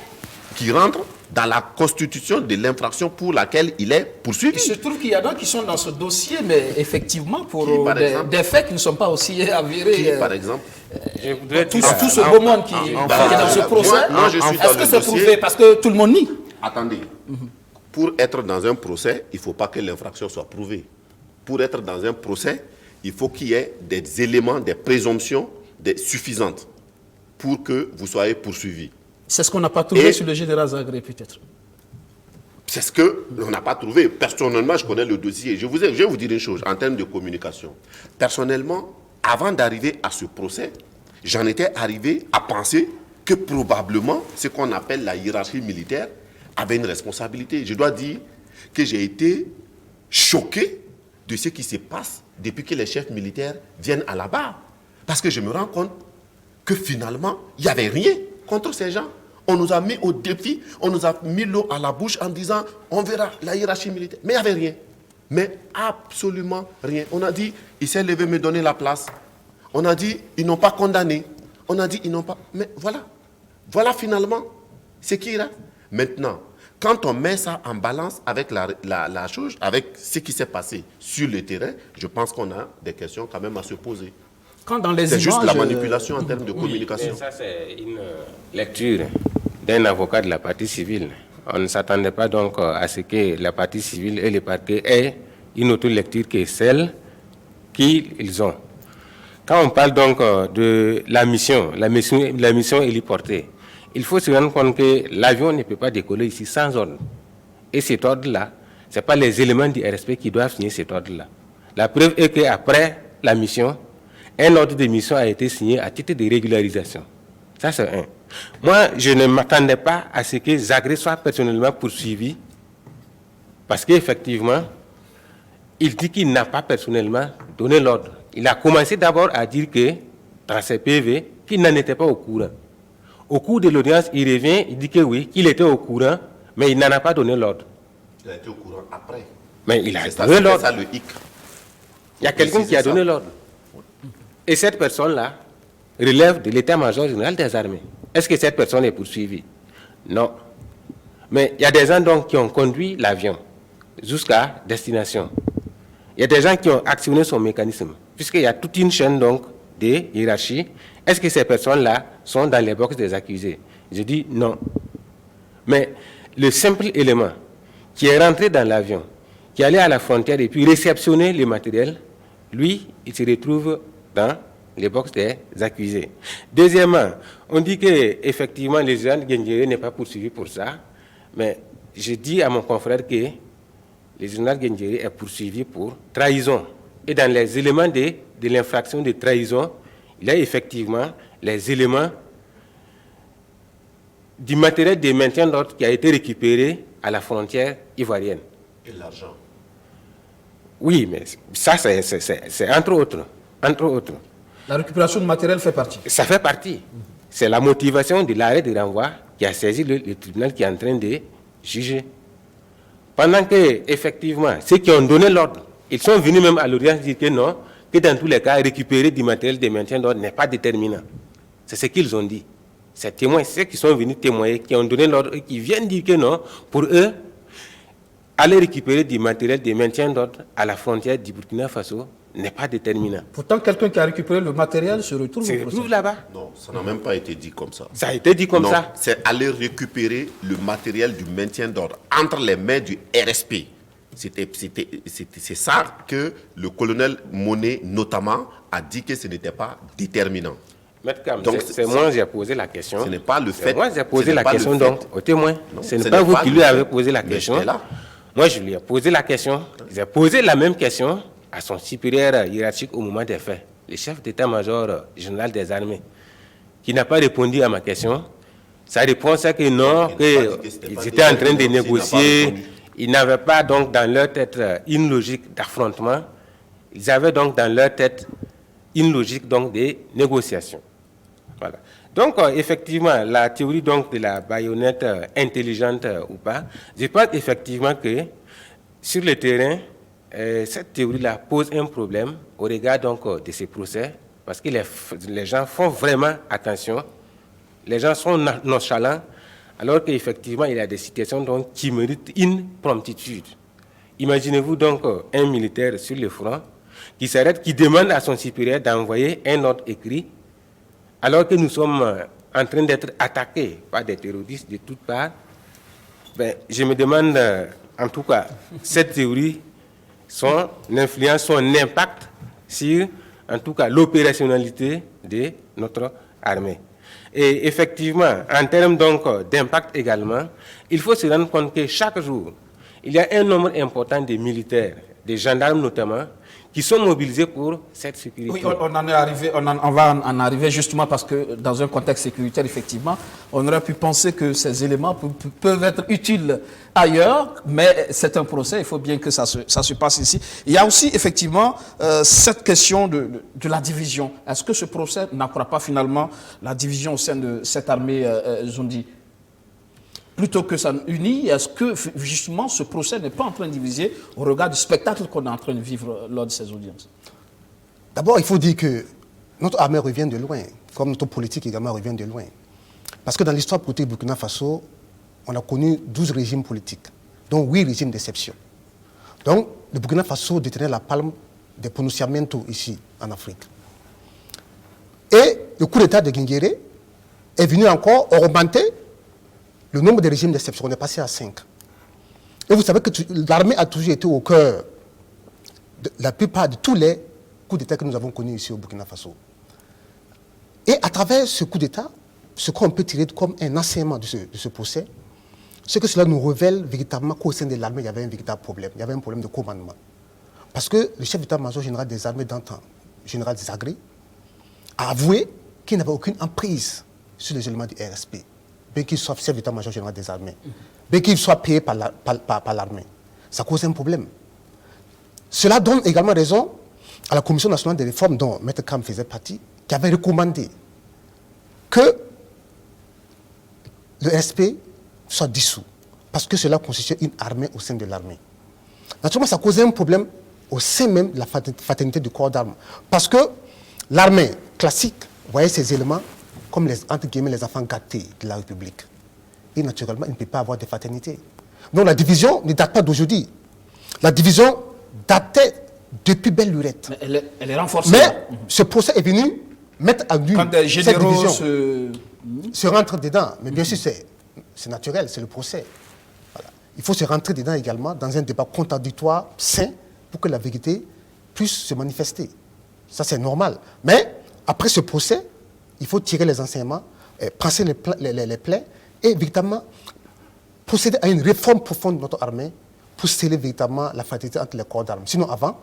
qui rentrent dans la constitution de l'infraction pour laquelle il est poursuivi. Il se trouve qu'il y en a qui sont dans ce dossier, mais effectivement, pour des faits qui ne sont pas aussi avérés. Qui, par exemple? Tout ce beau monde qui est dans ce procès, est-ce que c'est prouvé? Parce que tout le monde nie. Attendez. Pour être dans un procès, il ne faut pas que l'infraction soit prouvée. Pour être dans un procès, il faut qu'il y ait des éléments, des présomptions suffisantes pour que vous soyez poursuivi. C'est ce qu'on n'a pas trouvé sur le général Zagré, peut-être. C'est ce qu'on n'a pas trouvé. Personnellement, je connais le dossier. Je vais vous dire une chose en termes de communication. Personnellement, avant d'arriver à ce procès, j'en étais arrivé à penser que probablement ce qu'on appelle la hiérarchie militaire avait une responsabilité. Je dois dire que j'ai été choqué de ce qui se passe depuis que les chefs militaires viennent à la barre. Parce que je me rends compte que finalement, il n'y avait rien contre ces gens. On nous a mis au défi, on nous a mis l'eau à la bouche en disant on verra la hiérarchie militaire. Mais il n'y avait rien. Mais absolument rien. On a dit, il s'est levé me donner la place. On a dit, ils n'ont pas condamné. On a dit, ils n'ont pas... Mais voilà. Voilà finalement ce qui reste. Maintenant, quand on met ça en balance avec la chose, avec ce qui s'est passé sur le terrain, je pense qu'on a des questions quand même à se poser. C'est juste la manipulation en termes de communication. Ça, c'est une lecture d'un avocat de la partie civile. On ne s'attendait pas donc à ce que la partie civile et les parquets aient une autre lecture que celle qu'ils ont. Quand on parle donc de la mission héliportée, il faut se rendre compte que l'avion ne peut pas décoller ici sans ordre. Et cet ordre-là, ce n'est pas les éléments du RSP qui doivent signer cet ordre-là. La preuve est qu'après la mission, un ordre de mission a été signé à titre de régularisation. Ça, c'est un. Moi, je ne m'attendais pas à ce que Zagré soit personnellement poursuivi, parce qu'effectivement, il dit qu'il n'a pas personnellement donné l'ordre. Il a commencé d'abord à dire que, dans ses PV, qu'il n'en était pas au courant. Au cours de l'audience, il revient, il dit que oui, qu'il était au courant, mais il n'en a pas donné l'ordre. Il a été au courant après. Mais il a donné l'ordre. Ça, le hic. Il y a quelqu'un qui a donné l'ordre. Et cette personne-là relève de l'état-major général des armées. Est-ce que cette personne est poursuivie? Non. Mais il y a des gens donc qui ont conduit l'avion jusqu'à destination. Il y a des gens qui ont actionné son mécanisme, puisqu'il y a toute une chaîne donc de hiérarchie. Est-ce que ces personnes-là sont dans les boxes des accusés? Je dis non. Mais le simple élément qui est rentré dans l'avion, qui est allé à la frontière et puis réceptionner le matériel, lui, il se retrouve dans les boxes des accusés. Deuxièmement, on dit qu'effectivement, le général Diendéré n'est pas poursuivi pour ça, mais je dis à mon confrère que le général Diendéré est poursuivi pour trahison. Et dans les éléments de l'infraction de trahison, il y a effectivement les éléments du matériel de maintien d'ordre qui a été récupéré à la frontière ivoirienne. Et l'argent? Oui, mais ça, c'est entre autres. Entre autres. La récupération de matériel fait partie. Ça fait partie. C'est la motivation de l'arrêt de renvoi qui a saisi le tribunal qui est en train de juger. Pendant que, effectivement, ceux qui ont donné l'ordre, ils sont venus même à l'audience dire que non, que dans tous les cas, récupérer du matériel de maintien d'ordre n'est pas déterminant. C'est ce qu'ils ont dit. Ces témoins, ceux qui sont venus témoigner, qui ont donné l'ordre et qui viennent dire que non, pour eux, aller récupérer du matériel de maintien d'ordre à la frontière du Burkina Faso n'est pas déterminant. Pourtant, quelqu'un qui a récupéré le matériel se retrouve là-bas. Non, ça n'a même pas été dit comme ça. Ça a été dit comme ça. C'est aller récupérer le matériel du maintien d'ordre entre les mains du RSP. C'est ça que le colonel Monet, notamment, a dit que ce n'était pas déterminant. Maître Cam, c'est moi qui ai posé la question. Ce n'est pas le fait. Moi, j'ai posé la question donc au témoin. Ce n'est pas vous qui lui avez posé la question. Moi, je lui ai posé la question. J'ai posé la même question à son supérieur hiérarchique au moment des faits, le chef d'état-major général des armées, qui n'a pas répondu à ma question. Sa réponse est que non, qu'ils étaient en train de négocier. Ils n'avaient pas donc dans leur tête une logique d'affrontement. Ils avaient donc dans leur tête une logique donc de négociation. Voilà. Donc, effectivement, la théorie donc, de la baïonnette intelligente ou pas, je pense effectivement que sur le terrain, cette théorie-là pose un problème au regard donc, de ces procès, parce que les gens font vraiment attention, les gens sont nonchalants, alors qu'effectivement, il y a des situations donc, qui méritent une promptitude. Imaginez-vous donc un militaire sur le front qui s'arrête, qui demande à son supérieur d'envoyer un ordre écrit, alors que nous sommes en train d'être attaqués par des terroristes de toutes parts. Ben, je me demande, en tout cas, cette théorie, son influence, son impact sur, en tout cas, l'opérationnalité de notre armée. Et effectivement, en termes donc d'impact également, il faut se rendre compte que chaque jour, il y a un nombre important de militaires, de gendarmes notamment, qui sont mobilisés pour cette sécurité. Oui, on en est arrivé, on va en arriver justement parce que dans un contexte sécuritaire, effectivement, on aurait pu penser que ces éléments peuvent être utiles ailleurs, mais c'est un procès, il faut bien que ça se passe ici. Il y a aussi effectivement cette question de la division. Est-ce que ce procès n'accroît pas finalement la division au sein de cette armée Zondi? Plutôt que ça unit, est-ce que justement ce procès n'est pas en train de diviser au regard du spectacle qu'on est en train de vivre lors de ces audiences? D'abord, il faut dire que notre armée revient de loin, comme notre politique également revient de loin. Parce que dans l'histoire politique du Burkina Faso, on a connu 12 régimes politiques, dont 8 régimes d'exception. Donc, le Burkina Faso détenait la palme des pronunciamentos ici, en Afrique. Et le coup d'État de Guinguéré est venu encore augmenter le nombre de régimes d'exception. On est passé à 5. Et vous savez que l'armée a toujours été au cœur de la plupart de tous les coups d'État que nous avons connus ici au Burkina Faso. Et à travers ce coup d'État, ce qu'on peut tirer comme un enseignement de ce procès, c'est que cela nous révèle véritablement qu'au sein de l'armée, il y avait un véritable problème. Il y avait un problème de commandement. Parce que le chef d'état-major général des armées d'antan, général Desagré, a avoué qu'il n'avait aucune emprise sur les éléments du RSP, bien qu'il soit chef d'état-major général des armées, bien qu'il soit payé par l'armée. Ça cause un problème. Cela donne également raison à la Commission nationale des réformes dont Maître Kam faisait partie, qui avait recommandé que le RSP soit dissous, parce que cela constitue une armée au sein de l'armée. Naturellement, ça causait un problème au sein même de la fraternité du corps d'armes, parce que l'armée classique voyait ces éléments comme entre guillemets les enfants gâtés de la République. Et naturellement, il ne peut pas avoir de fraternité. Donc la division ne date pas d'aujourd'hui. La division datait depuis belle lurette. Mais elle est renforcée. Mais ce procès est venu mettre à nu cette division. Se rentre dedans. Mais bien sûr, c'est naturel, c'est le procès. Voilà. Il faut se rentrer dedans également dans un débat contradictoire, sain, pour que la vérité puisse se manifester. Ça, c'est normal. Mais après ce procès, il faut tirer les enseignements, passer les plaies et véritablement procéder à une réforme profonde de notre armée pour sceller véritablement la fraternité entre les corps d'armes. Sinon, avant,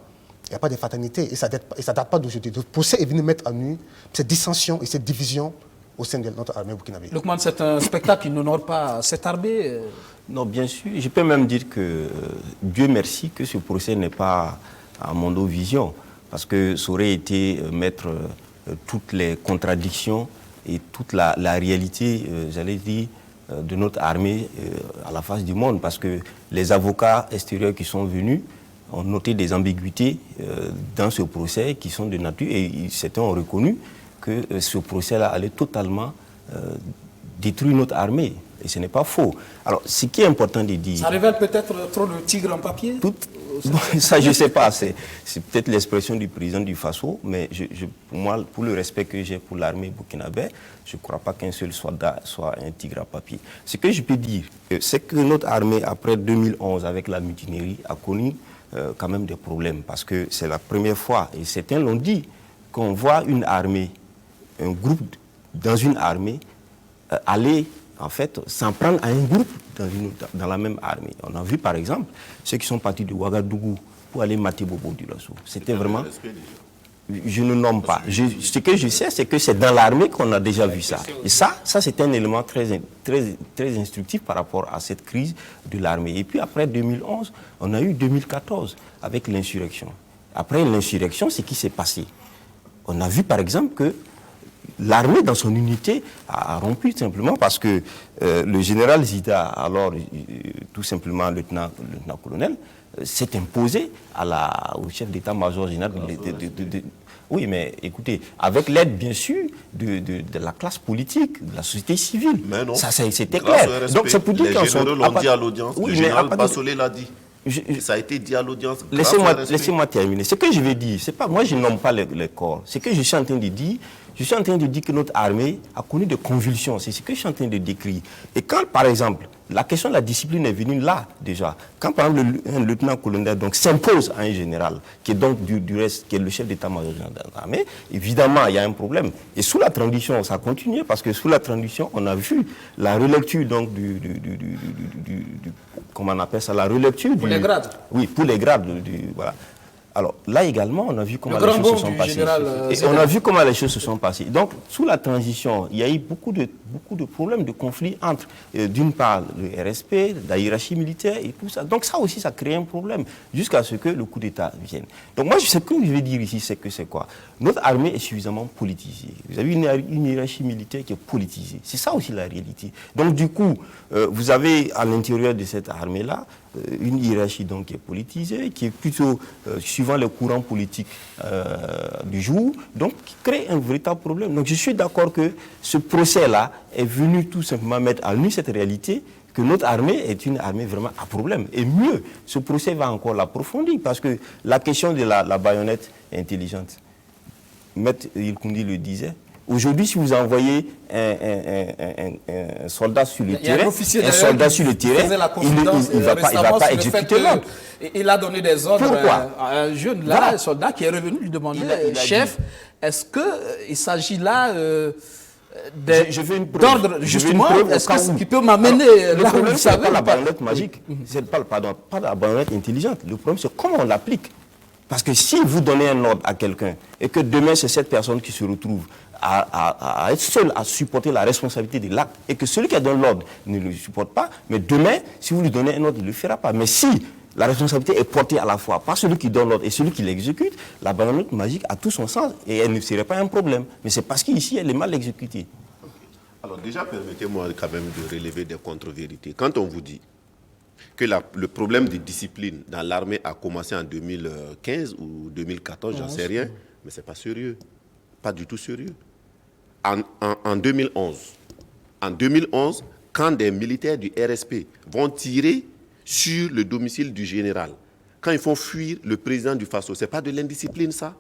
il n'y a pas de fraternité et ça ne date pas d'aujourd'hui. Le procès est venu mettre à nu cette dissension et cette division au sein de notre armée burkinabé. Loukman, c'est un spectacle qui n'honore pas cette armée Non, bien sûr. Je peux même dire que Dieu merci que ce procès n'est pas à Mondovision, parce que ça aurait été mettre toutes les contradictions et toute la réalité, j'allais dire, de notre armée à la face du monde, parce que les avocats extérieurs qui sont venus ont noté des ambiguïtés dans ce procès qui sont de nature, et certains ont reconnu que ce procès-là allait totalement détruire notre armée. Et ce n'est pas faux. Alors, ce qui est important de dire... Ça révèle peut-être trop de tigre en papier Ça, je ne sais pas. C'est peut-être l'expression du président du Faso, mais pour moi, pour le respect que j'ai pour l'armée burkinabé, je ne crois pas qu'un seul soldat soit un tigre à papier. Ce que je peux dire, c'est que notre armée, après 2011, avec la mutinerie, a connu quand même des problèmes, parce que c'est la première fois, et certains l'ont dit, qu'on voit une armée, un groupe dans une armée, aller en fait s'en prendre à un groupe dans la même armée. On a vu par exemple ceux qui sont partis de Ouagadougou pour aller mater Bobo Dioulasso. C'était vraiment... Je ne nomme pas. Ce que je sais, c'est que c'est dans l'armée qu'on a déjà vu ça. Et ça c'est un élément très instructif par rapport à cette crise de l'armée. Et puis après 2011, on a eu 2014 avec l'insurrection. Après l'insurrection, ce qui s'est passé. On a vu par exemple que l'armée dans son unité a rompu simplement parce que le général Zida, alors tout simplement lieutenant-colonel, s'est imposé au chef d'état-major général. Oui, mais écoutez, avec l'aide bien sûr de la classe politique, de la société civile. Mais non. Ça, c'était clair. Donc c'est pour dire les généraux l'ont dit à l'audience. Oui, le général Bassolé l'a dit. Ça a été dit à l'audience. Laissez-moi terminer. Ce que je vais dire, c'est pas moi, je nomme pas les corps. Ce que je suis en train de dire, que notre armée a connu des convulsions. C'est ce que je suis en train de décrire. Et quand, par exemple, la question de la discipline est venue là, déjà, quand, par exemple, un lieutenant-colonel s'impose à un général, qui est donc du reste, qui est le chef d'état-major de l'armée, évidemment, il y a un problème. Et sous la transition, ça a continué, parce que sous la transition, on a vu la relecture, donc, comment on appelle ça, la relecture pour les grades. Oui, pour les grades, voilà. Alors là également, on a vu comment les choses se sont passées. Et on a vu comment les choses se sont passées. Donc, sous la transition, il y a eu beaucoup de problèmes, de conflits entre, d'une part, le RSP, la hiérarchie militaire et tout ça. Donc ça aussi, ça crée un problème jusqu'à ce que le coup d'État vienne. Donc moi, ce que je vais dire ici, c'est que c'est quoi? Notre armée est suffisamment politisée. Vous avez une hiérarchie militaire qui est politisée. C'est ça aussi la réalité. Donc du coup, vous avez à l'intérieur de cette armée-là, une hiérarchie donc qui est politisée, qui est plutôt suivant les courants politiques du jour, donc qui crée un véritable problème. Donc je suis d'accord que ce procès-là est venu tout simplement mettre à nu cette réalité que notre armée est une armée vraiment à problème. Et mieux, ce procès va encore l'approfondir parce que la question de la baïonnette intelligente, Maître Yilkoundi le disait. Aujourd'hui, si vous envoyez un soldat sur le terrain, il ne va pas exécuter l'ordre. Il a donné des ordres à un jeune là, voilà. Un soldat qui est revenu lui demander, chef, est-ce qu'il s'agit là d'ordre justement, est-ce que qui peut m'amener là où vous savez? C'est pas la baïonnette magique, c'est pas la baïonnette intelligente. Le problème, c'est comment on l'applique. Parce que si vous donnez un ordre à quelqu'un et que demain, c'est cette personne qui se retrouve à être seul à supporter la responsabilité de l'acte et que celui qui a donné l'ordre ne le supporte pas, mais demain, si vous lui donnez un ordre, il ne le fera pas. Mais si la responsabilité est portée à la fois par celui qui donne l'ordre et celui qui l'exécute, la baïonnette magique a tout son sens et elle ne serait pas un problème. Mais c'est parce qu'ici, elle est mal exécutée. Alors déjà, permettez-moi quand même de relever des contre-vérités. Quand on vous dit que le problème de discipline dans l'armée a commencé en 2015 ou 2014, j'en sais rien, mais ce n'est pas sérieux. Pas du tout sérieux. En 2011, quand des militaires du RSP vont tirer sur le domicile du général, quand ils font fuir le président du FASO, ce n'est pas de l'indiscipline, ça?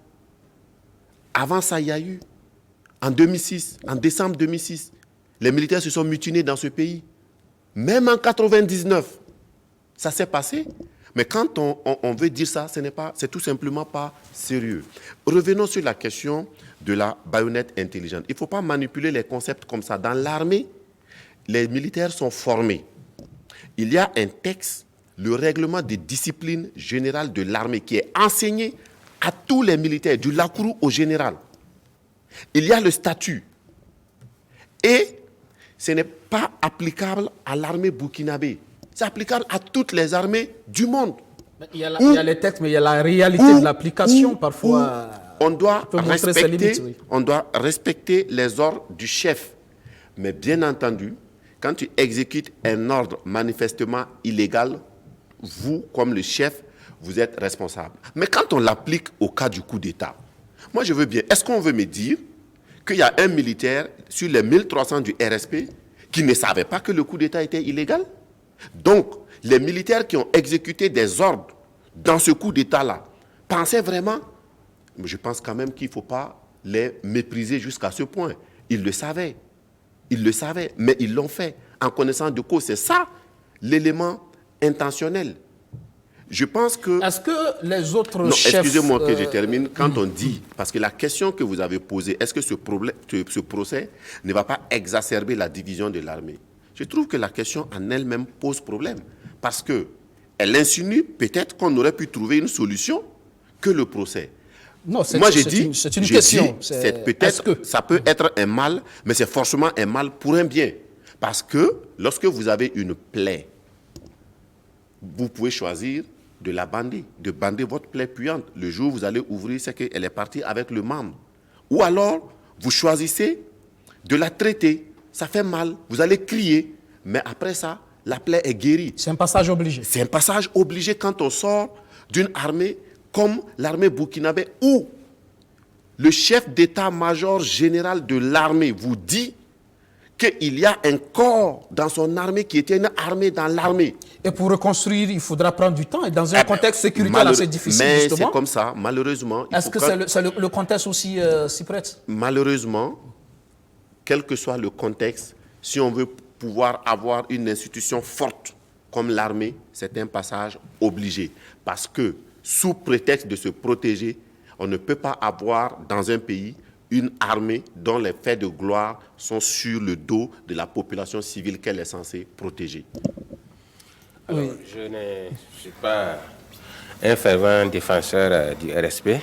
Avant ça, il y a eu, en 2006, en décembre 2006, les militaires se sont mutinés dans ce pays. Même en 1999, ça s'est passé. Mais quand on veut dire ça, c'est tout simplement pas sérieux. Revenons sur la question de la baïonnette intelligente. Il ne faut pas manipuler les concepts comme ça. Dans l'armée, les militaires sont formés. Il y a un texte, le règlement de discipline générale de l'armée, qui est enseigné à tous les militaires, du Lakourou au général. Il y a le statut. Et ce n'est pas applicable à l'armée burkinabé. C'est applicable à toutes les armées du monde. Il y a les textes, mais il y a la réalité de l'application parfois. On doit respecter les ordres du chef. Mais bien entendu, quand tu exécutes un ordre manifestement illégal, vous, comme le chef, vous êtes responsable. Mais quand on l'applique au cas du coup d'État, moi je veux bien, est-ce qu'on veut me dire qu'il y a un militaire sur les 1300 du RSP qui ne savait pas que le coup d'État était illégal? Donc, les militaires qui ont exécuté des ordres dans ce coup d'État-là pensaient vraiment, je pense quand même qu'il ne faut pas les mépriser jusqu'à ce point. Ils le savaient, mais ils l'ont fait en connaissance de cause. C'est ça l'élément intentionnel. Je pense que... Est-ce que les autres chefs... Excusez-moi que je termine. Quand on dit, parce que la question que vous avez posée, est-ce que ce procès ne va pas exacerber la division de l'armée? Je trouve que la question en elle-même pose problème. Parce qu'elle insinue peut-être qu'on aurait pu trouver une solution que le procès. Non, moi j'ai dit, c'est une question. Peut-être ça peut être un mal, mais c'est forcément un mal pour un bien. Parce que lorsque vous avez une plaie, vous pouvez choisir de la bander, de bander votre plaie puante. Le jour où vous allez ouvrir, c'est qu'elle est partie avec le membre. Ou alors, vous choisissez de la traiter. Ça fait mal, vous allez crier, mais après ça, la plaie est guérie. C'est un passage obligé. C'est un passage obligé quand on sort d'une armée comme l'armée burkinabé, où le chef d'état-major général de l'armée vous dit qu'il y a un corps dans son armée qui était une armée dans l'armée. Et pour reconstruire, il faudra prendre du temps. Et dans un contexte sécuritaire assez difficile, mais justement. c'est comme ça, malheureusement. Est-ce que le contexte aussi s'y prête? Malheureusement, quel que soit le contexte, si on veut pouvoir avoir une institution forte comme l'armée, c'est un passage obligé. Parce que, sous prétexte de se protéger, on ne peut pas avoir dans un pays une armée dont les faits de gloire sont sur le dos de la population civile qu'elle est censée protéger. Alors, je ne suis pas un fervent défenseur du RSP,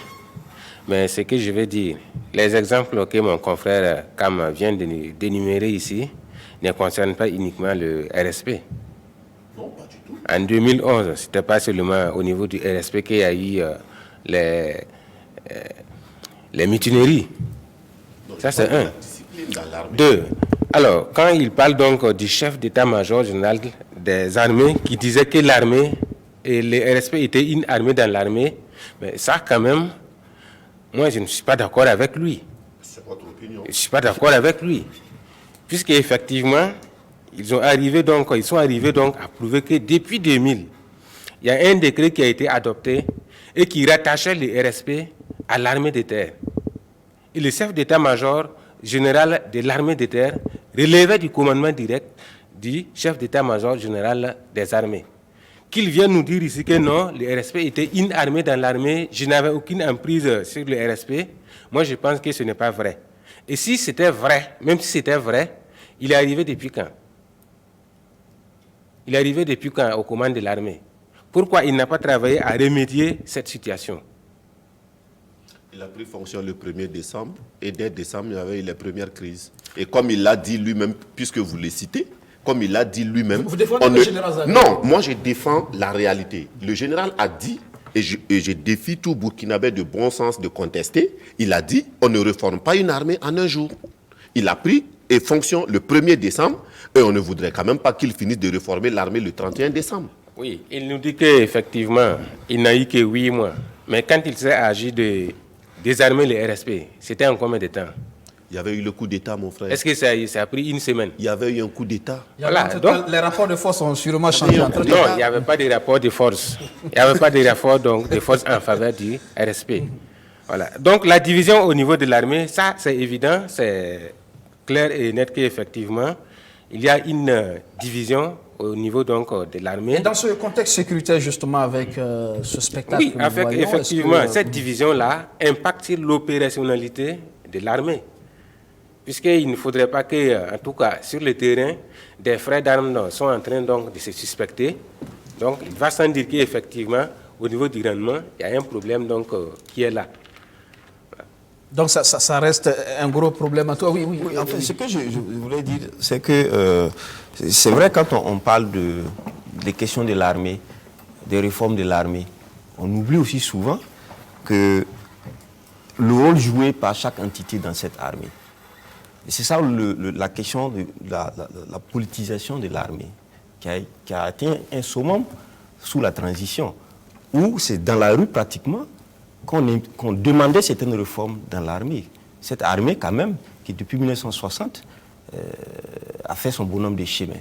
mais ce que je veux dire, les exemples que mon confrère Kam vient d'énumérer ici ne concernent pas uniquement le RSP. Non, pas du tout. En 2011, ce n'était pas seulement au niveau du RSP qu'il y a eu les mutineries. Ça, c'est un. Deux. Alors, quand il parle donc du chef d'état-major général des armées qui disait que l'armée et le RSP étaient une armée dans l'armée, mais ça, quand même, moi, je ne suis pas d'accord avec lui. C'est votre opinion. Je ne suis pas d'accord avec lui. Puisqu'effectivement, ils sont arrivés donc à prouver que depuis 2000, il y a un décret qui a été adopté et qui rattachait le RSP à l'armée de terre. Et le chef d'état-major général de l'armée de terre relevait du commandement direct du chef d'état-major général des armées. Qu'il vienne nous dire ici que non, le RSP était une armée dans l'armée, je n'avais aucune emprise sur le RSP, moi je pense que ce n'est pas vrai. Et si c'était vrai, même si c'était vrai, il est arrivé depuis quand? Il est arrivé depuis quand aux commandes de l'armée? Pourquoi il n'a pas travaillé à remédier cette situation? Il a pris fonction le 1er décembre et dès décembre, il y avait eu les premières crises. Et comme il l'a dit lui-même, puisque vous le citez, comme il l'a dit lui-même... Vous défendez le général Zaïre? Non, moi je défends la réalité. Le général a dit, et je défie tout Burkinabé de bon sens de contester, il a dit, on ne réforme pas une armée en un jour. Il a pris fonction le 1er décembre et on ne voudrait quand même pas qu'il finisse de réformer l'armée le 31 décembre. Oui, il nous dit qu'effectivement, il n'a eu que 8 mois. Mais quand il s'est agi de désarmer les RSP, c'était en combien de temps? Il y avait eu le coup d'État, mon frère. Est-ce que ça a pris une semaine? Il y avait eu un coup d'État. Voilà, donc, les rapports de force ont sûrement changé entre temps. Non, il n'y avait pas de rapport de force. Il n'y avait pas de rapport donc, de force en faveur du RSP. Voilà. Donc la division au niveau de l'armée, ça c'est évident, c'est clair et net qu'effectivement, il y a une division au niveau donc de l'armée. Et dans ce contexte sécuritaire, justement, avec ce spectacle, oui, avec voyons, effectivement, cette division-là impacte sur l'opérationnalité de l'armée. Puisqu'il ne faudrait pas que, en tout cas, sur le terrain, des frères d'armes sont en train donc, de se suspecter. Donc, il va sans dire qu'effectivement, au niveau du rendement, il y a un problème donc, qui est là. Donc, ça reste un gros problème à toi. Oui, en fait, ce que je voulais dire, c'est que c'est vrai, quand on parle des questions de l'armée, des réformes de l'armée, on oublie aussi souvent que le rôle joué par chaque entité dans cette armée. Et c'est ça la question de la politisation de l'armée, qui a atteint un summum sous la transition, où c'est dans la rue pratiquement qu'on demandait certaines réformes dans l'armée. Cette armée, quand même, qui depuis 1960 a fait son bonhomme de chemin.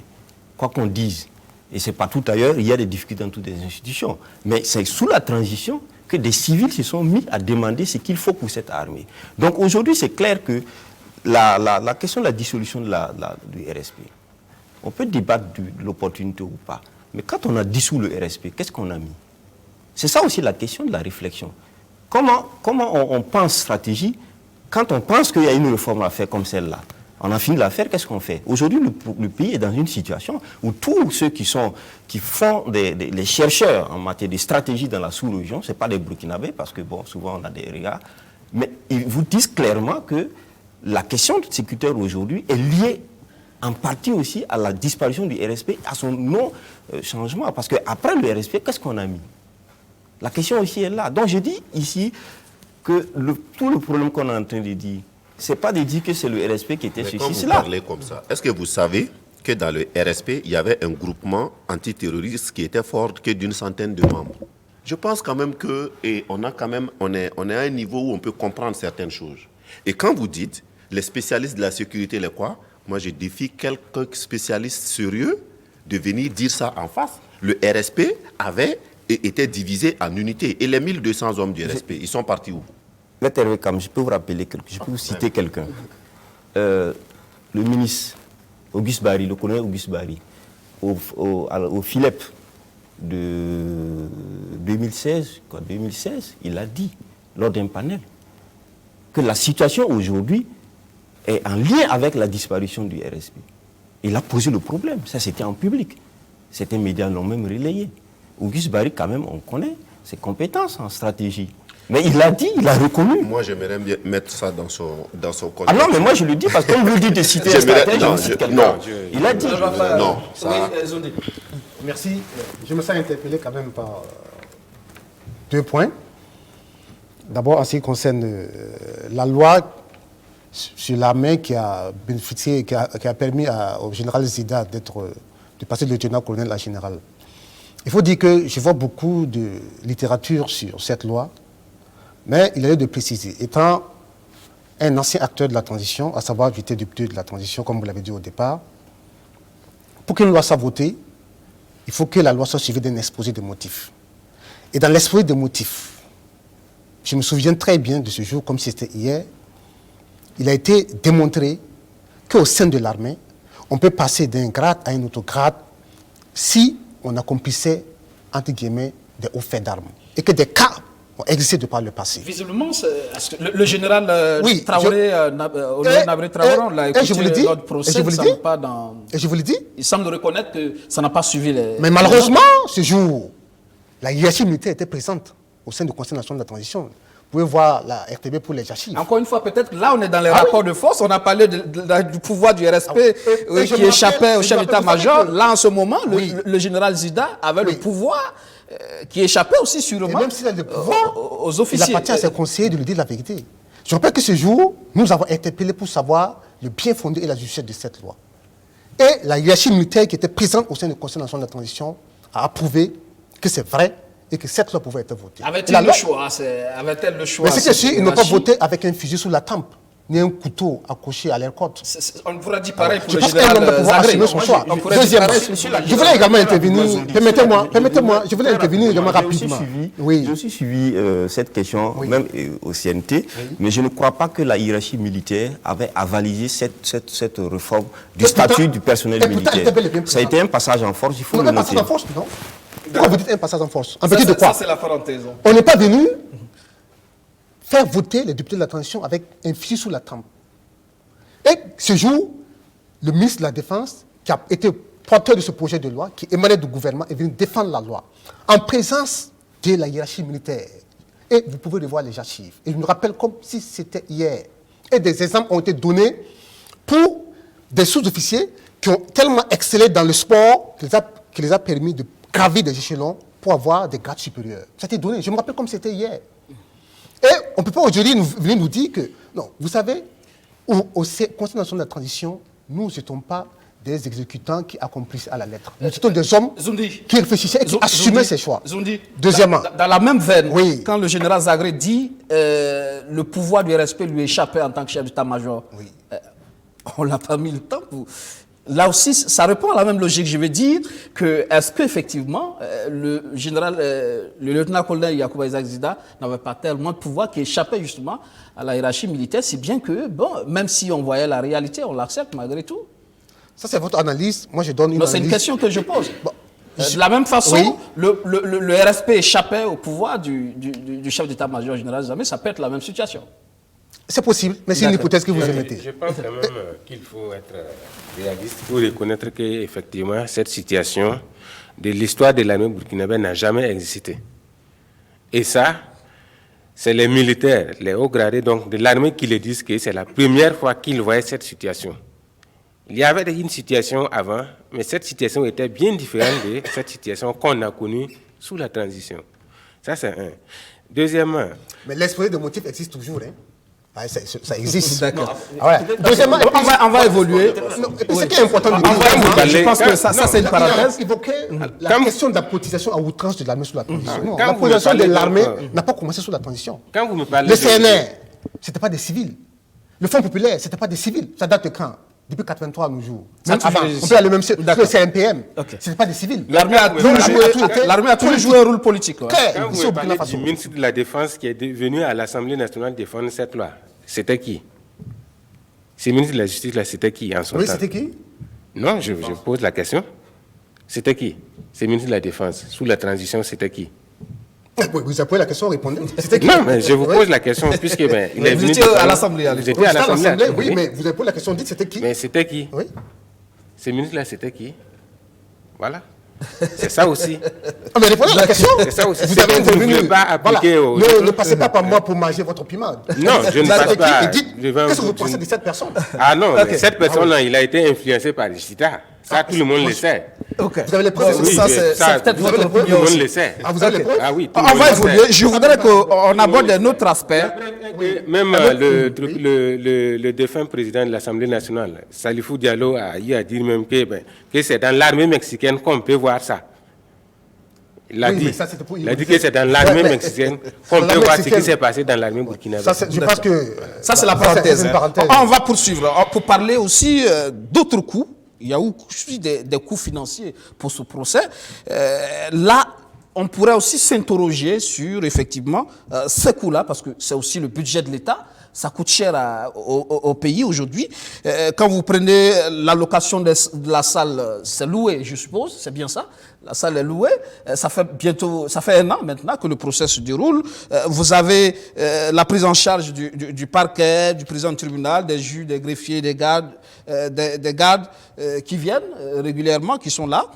Quoi qu'on dise, et c'est partout ailleurs, il y a des difficultés dans toutes les institutions. Mais c'est sous la transition que des civils se sont mis à demander ce qu'il faut pour cette armée. Donc aujourd'hui, c'est clair que la question de la dissolution du RSP, on peut débattre de l'opportunité ou pas. Mais quand on a dissous le RSP, qu'est-ce qu'on a mis? C'est ça aussi la question de la réflexion. Comment on pense stratégie quand on pense qu'il y a une réforme à faire comme celle-là? On a fini l'affaire, qu'est-ce qu'on fait? Aujourd'hui, le pays est dans une situation où tous ceux qui font les chercheurs en matière de stratégie dans la sous-région, ce n'est pas des Burkinabés, parce que bon, souvent on a des regards, mais ils vous disent clairement que la question sécuritaire aujourd'hui est liée en partie aussi à la disparition du RSP, à son non-changement. Parce qu'après le RSP, qu'est-ce qu'on a mis? La question aussi est là. Donc je dis ici que tout le problème qu'on est en train de dire, ce n'est pas de dire que c'est le RSP qui était sur quand vous parlez comme ça, est-ce que vous savez que dans le RSP, il y avait un groupement antiterroriste qui était fort que d'une centaine de membres? Je pense quand même que on est à un niveau où on peut comprendre certaines choses. Et quand vous dites, les spécialistes de la sécurité, les quoi? Moi, je défie quelques spécialistes sérieux de venir dire ça en face. Le RSP était divisé en unités. Et les 1200 hommes du RSP, ils sont partis où? Maître Hervé Kam, je peux vous rappeler, je peux vous citer quelqu'un. Le ministre Auguste Bari, le colonel Auguste Bari, au FILEP de 2016, il a dit, lors d'un panel, que la situation aujourd'hui est en lien avec la disparition du RSP. Il a posé le problème, ça c'était en public. Certains médias l'ont même relayé. Auguste Bari, quand même, on connaît ses compétences en stratégie. Mais il l'a dit, il a reconnu. Moi, j'aimerais bien mettre ça dans son contexte. Ah non, mais moi je le dis parce que comme vous le dites de citer un stratège, je cite quelqu'un. Non, il a dit. Non, ça... Merci. Je me sens interpellé quand même par 2 points. D'abord, en ce qui concerne la loi sur l'armée qui a bénéficié, qui a permis au général Zida de passer de lieutenant-colonel à général. Il faut dire que je vois beaucoup de littérature sur cette loi, mais il a lieu de préciser. Étant un ancien acteur de la transition, à savoir j'étais député de la transition, comme vous l'avez dit au départ, pour qu'une loi soit votée, il faut que la loi soit suivie d'un exposé de motifs. Et dans l'exposé de motifs, je me souviens très bien de ce jour, comme si c'était hier, il a été démontré qu'au sein de l'armée, on peut passer d'un grade à un autre grade si on accomplissait, entre guillemets, des hauts faits d'armes. Et que des cas ont existé de par le passé. Visiblement, le général Traoré, Nabré Traoré, on l'a écouté lors du procès, il semble pas dans... Et je vous le dis. Il semble reconnaître que ça n'a pas suivi les... Mais malheureusement, ce jour, la hiérarchie militaire était présente au sein du Conseil national de la transition. Vous pouvez voir la RTB pour les archives. Encore une fois, peut-être là, on est dans les rapports de force. On a parlé du pouvoir du RSP qui échappait au chef d'état-major. Là, en ce moment, le général Zida avait le pouvoir qui échappait aussi sûrement et même s'il a le pouvoir, aux officiers. Il appartient à ses conseillers de lui dire la vérité. Je rappelle que ce jour, nous avons interpellé pour savoir le bien fondé et la justice de cette loi. Et la hiérarchie militaire qui était présente au sein du Conseil national de la transition a approuvé que c'est vrai et que cette loi pouvait être votée. Avait-elle le choix? Avait-elle le choix? Mais c'est que si ils n'ont pas voté avec un fusil sous la tempe, ni un couteau accroché à leur côte. On pourrait dire pareil pour je le pense qu'un homme doit pouvoir Zagré. assumer son choix. Deuxièmement, je voulais également intervenir. Permettez-moi, je voulais intervenir également rapidement. J'ai aussi suivi cette question, même au CNT, mais je ne crois pas que la hiérarchie militaire avait avalisé cette réforme du statut du personnel militaire. Ça a été un passage en force, il faut le noter. Un passage en force, non? Pourquoi vous dites un passage en force? En vertu de quoi? Ça, c'est la parenthèse. On n'est pas venu faire voter les députés de la transition avec un fusil sous la tempe. Et ce jour, le ministre de la Défense, qui a été porteur de ce projet de loi, qui émanait du gouvernement, est venu défendre la loi, en présence de la hiérarchie militaire. Et vous pouvez revoir les archives. Et je me rappelle comme si c'était hier. Et des exemples ont été donnés pour des sous-officiers qui ont tellement excellé dans le sport qui les a permis de gravir des échelons pour avoir des grades supérieurs. Ça a été donné. Je me rappelle comme c'était hier. Et on ne peut pas aujourd'hui venir nous dire que, non, vous savez, au Conseil national de la transition, nous n'étions pas des exécutants qui accomplissent à la lettre. Nous étions des hommes qui réfléchissaient et qui assumaient ses choix. Deuxièmement. Dans la même veine, quand le général Zagré dit le pouvoir du RSP lui échappait en tant que chef d'état-major, on ne l'a pas mis le temps pour... Là aussi, ça répond à la même logique. Je veux dire que est-ce qu'effectivement, le lieutenant-colonel Yacouba Isaac Zida n'avait pas tellement de pouvoir qui échappait justement à la hiérarchie militaire, si bien que, bon, même si on voyait la réalité, on l'accepte malgré tout. Ça, c'est votre analyse. Moi, je donne une analyse. C'est une question que je pose. Bon, de la même façon, le RSP échappait au pouvoir du chef d'état-major général des armées, ça peut être la même situation. C'est possible, mais c'est une hypothèse que vous émettez. Je pense quand même qu'il faut être réaliste pour reconnaître qu'effectivement, cette situation de l'histoire de l'armée burkinabé n'a jamais existé. Et ça, c'est les militaires, les hauts gradés donc, de l'armée qui le disent que c'est la première fois qu'ils voyaient cette situation. Il y avait une situation avant, mais cette situation était bien différente de cette situation qu'on a connue sous la transition. Ça, c'est un. Deuxièmement... Mais l'exposé de motifs existe toujours, hein. Ah, ça existe. D'accord. Ah ouais. Deuxièmement, on va évoluer. Ce qui est important de dire, je pense que ça c'est une parenthèse. Évoquer la question de la politisation à outrance de l'armée sous la transition. Non, la politisation de l'armée n'a pas commencé sous la transition. Quand vous me parlez le CNR, ce n'était pas des civils. Le Front populaire, ce n'était pas des civils. Ça date de quand? Depuis 83 à nos jours. Même avant, on peut aller même sur le CNPM. Ce n'est pas des civils. L'armée a toujours joué un rôle politique. Quand vous parlez du ministre de la Défense qui est venu à l'Assemblée nationale défendre cette loi, c'était qui? Ce ministre de la Justice, là, c'était qui en son temps? Oui, c'était qui? Non, je pose la question. C'était qui? Ce ministre de la Défense, sous la transition, c'était qui? Vous avez posé la question, répondez. Non, mais je vous pose la question, puisque il est venu à l'Assemblée. Vous étiez à l'Assemblée, oui, mais vous avez posé la question, dites c'était qui? Mais c'était qui? Oui. Ce ministre-là, c'était qui? Voilà. C'est ça aussi. Ah, mais répondez à la question. C'est ça aussi. Vous avez intervenu. Pas appliquer ne passez pas par moi pour manger votre piment. Non, je ne passe pas. Qu'est-ce que vous pensez de cette personne? Ah non, cette personne-là, il a été influencé par les Chita. Ça, tout le monde le sait. Vous avez les preuves? Oui, ça, c'est peut-être votre opinion. Tout le monde le sait. Ah, vous avez les preuves? Ah oui, on va évoluer. Je voudrais qu'on aborde un autre aspect. Même le défunt président de l'Assemblée nationale, Salifou Diallo, a eu à dire même que c'est dans l'armée mexicaine qu'on peut voir ça. Il a dit que c'est dans l'armée mexicaine qu'on peut voir ce qui s'est passé dans l'armée burkinabé. Je pense que ça, c'est la parenthèse. On va poursuivre pour parler aussi d'autres coûts. Il y a aussi des coûts financiers pour ce procès. Là, on pourrait aussi s'interroger sur, effectivement, ces coûts-là, parce que c'est aussi le budget de l'État. Ça coûte cher au pays aujourd'hui. Quand vous prenez la location de la salle, c'est loué, je suppose, c'est bien ça. La salle est louée. Ça fait 1 an maintenant que le procès se déroule. Vous avez la prise en charge du parquet, du président du tribunal, des juges, des greffiers, des gardes, qui viennent régulièrement, qui sont là.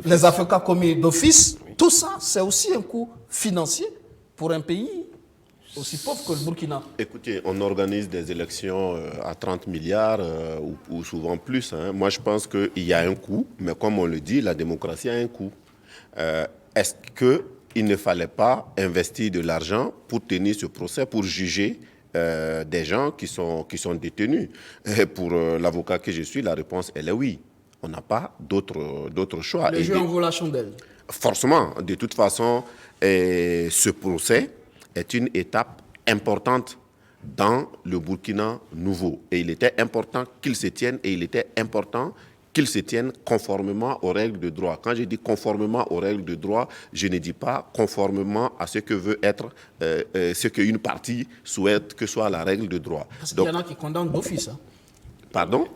Les avocats commis d'office. Tout ça, c'est aussi un coût financier pour un pays aussi pauvre que le Burkina. Écoutez, on organise des élections à 30 milliards ou souvent plus. Hein. Moi, je pense qu'il y a un coût, mais comme on le dit, la démocratie a un coût. Est-ce qu'il ne fallait pas investir de l'argent pour tenir ce procès, pour juger des gens qui sont détenus? Et pour l'avocat que je suis, la réponse, elle est oui. On n'a pas d'autre choix. Le jeu en vaut la chandelle. Forcément. De toute façon, ce procès est une étape importante dans le Burkina nouveau. Et il était important qu'il se tienne, et il était important qu'il se tienne conformément aux règles de droit. Quand je dis conformément aux règles de droit, je ne dis pas conformément à ce que veut être, ce qu'une partie souhaite que soit la règle de droit. Parce qu'il y en a qui condamnent d'office. Hein. Pardon?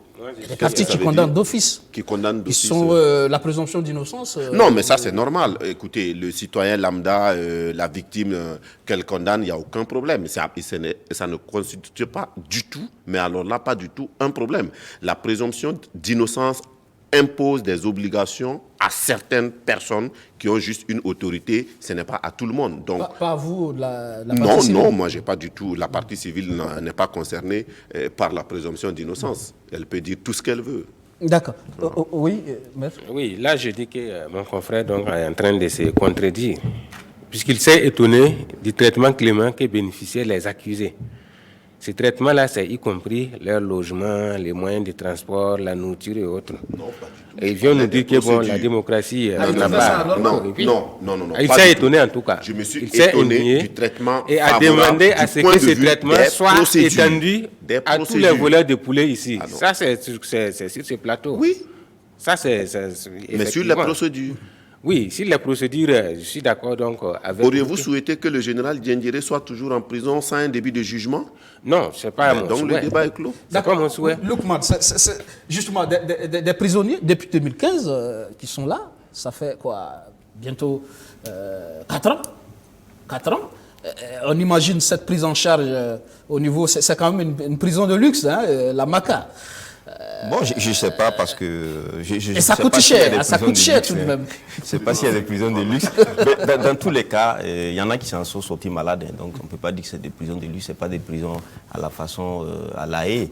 Les partis qui condamnent d'office. Qui condamnent d'office. Ils sont la présomption d'innocence. Non, mais ça c'est normal. Écoutez, le citoyen lambda, la victime qu'elle condamne, il n'y a aucun problème. Ça ne constitue pas du tout, mais alors là, pas du tout un problème. La présomption d'innocence impose des obligations à certaines personnes qui ont juste une autorité, ce n'est pas à tout le monde. Donc, pas à vous, la partie civile. Non, moi j'ai pas du tout. La partie civile n'est pas concernée par la présomption d'innocence. Elle peut dire tout ce qu'elle veut. D'accord. Oui, maître. Oui, là je dis que mon confrère donc, est en train de se contredire, puisqu'il s'est étonné du traitement clément que bénéficiaient les accusés. Ce traitement-là, c'est y compris leur logement, les moyens de transport, la nourriture et autres. Non, pas du tout. Et ils viennent nous dire que bon, la démocratie n'a pas... Non. Il s'est étonné en tout cas. Je me suis étonné du traitement et a demandé à ce que ce traitement soit étendu à tous les voleurs de poulet ici. Ça, c'est sur ce plateau. Oui. Ça, c'est... Mais sur la procédure. Oui, si les procédures, je suis d'accord donc avec... Auriez-vous souhaité que le général Diendéré soit toujours en prison sans un début de jugement? Non, c'est pas mon souhait. Donc le débat est clos. C'est pas mon souhait. Lookman, c'est justement des prisonniers depuis 2015 qui sont là. Ça fait quoi? Bientôt 4 ans. 4 ans. On imagine cette prise en charge au niveau... C'est quand même une prison de luxe, hein, la Maca. Bon, je ne sais pas parce que... Et ça coûte cher, ça coûte cher tout de même. Je ne sais pas s'il y a des prisons de luxe. Mais dans tous les cas, il y en a qui s'en sont sortis malades. Hein, donc on ne peut pas dire que c'est des prisons de luxe. Ce n'est pas des prisons à la façon à La Haye,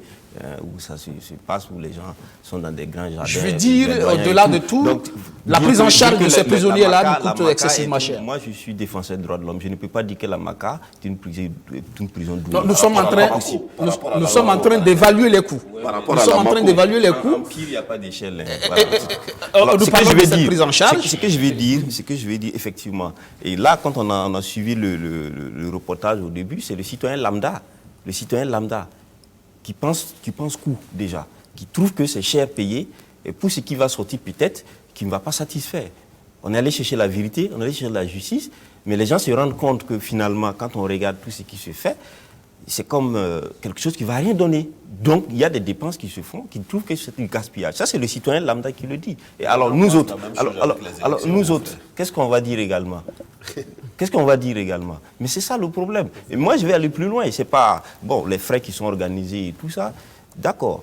où ça se passe, où les gens sont dans des grands jardins. Je veux dire, au-delà de tout, donc, la prise en charge de ces prisonniers-là nous coûte excessivement cher. Moi, je suis défenseur des droits de l'homme. Je ne peux pas dire que la Maca est une prison douce. Nous sommes en train d'évaluer les coûts. Nous sommes en train d'évaluer les coûts. Il n'y a pas d'échelle. Nous parlons de cette prise en charge. Ce que je vais dire, effectivement. Et là, quand on a suivi le reportage au début, c'est le citoyen lambda qui pense coût déjà, qui trouve que c'est cher payé, et pour ce qui va sortir peut-être, qui ne va pas satisfaire. On est allé chercher la vérité, on est allé chercher la justice, mais les gens se rendent compte que finalement, quand on regarde tout ce qui se fait, c'est comme quelque chose qui ne va rien donner. Donc, il y a des dépenses qui se font, qui trouvent que c'est du gaspillage. Ça, c'est le citoyen lambda qui le dit. Et alors, nous autres, qu'est-ce qu'on va dire également? Qu'est-ce qu'on va dire également? Mais c'est ça le problème. Et moi, je vais aller plus loin. Et c'est pas, bon, les frais qui sont organisés et tout ça, d'accord.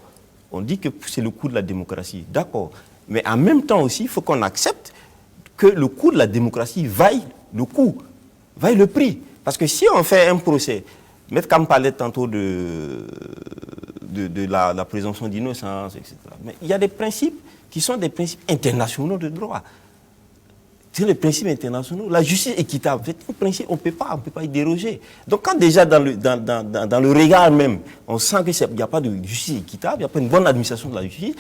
On dit que c'est le coût de la démocratie, d'accord. Mais en même temps aussi, il faut qu'on accepte que le coût de la démocratie vaille le coût, vaille le prix. Parce que si on fait un procès, Maître Kam parlait tantôt de la présomption d'innocence, etc. Mais il y a des principes qui sont des principes internationaux de droit. C'est les principes internationaux. La justice équitable, c'est un principe, on ne peut pas y déroger. Donc quand déjà dans le regard même, on sent qu'il n'y a pas de justice équitable, il n'y a pas une bonne administration de la justice,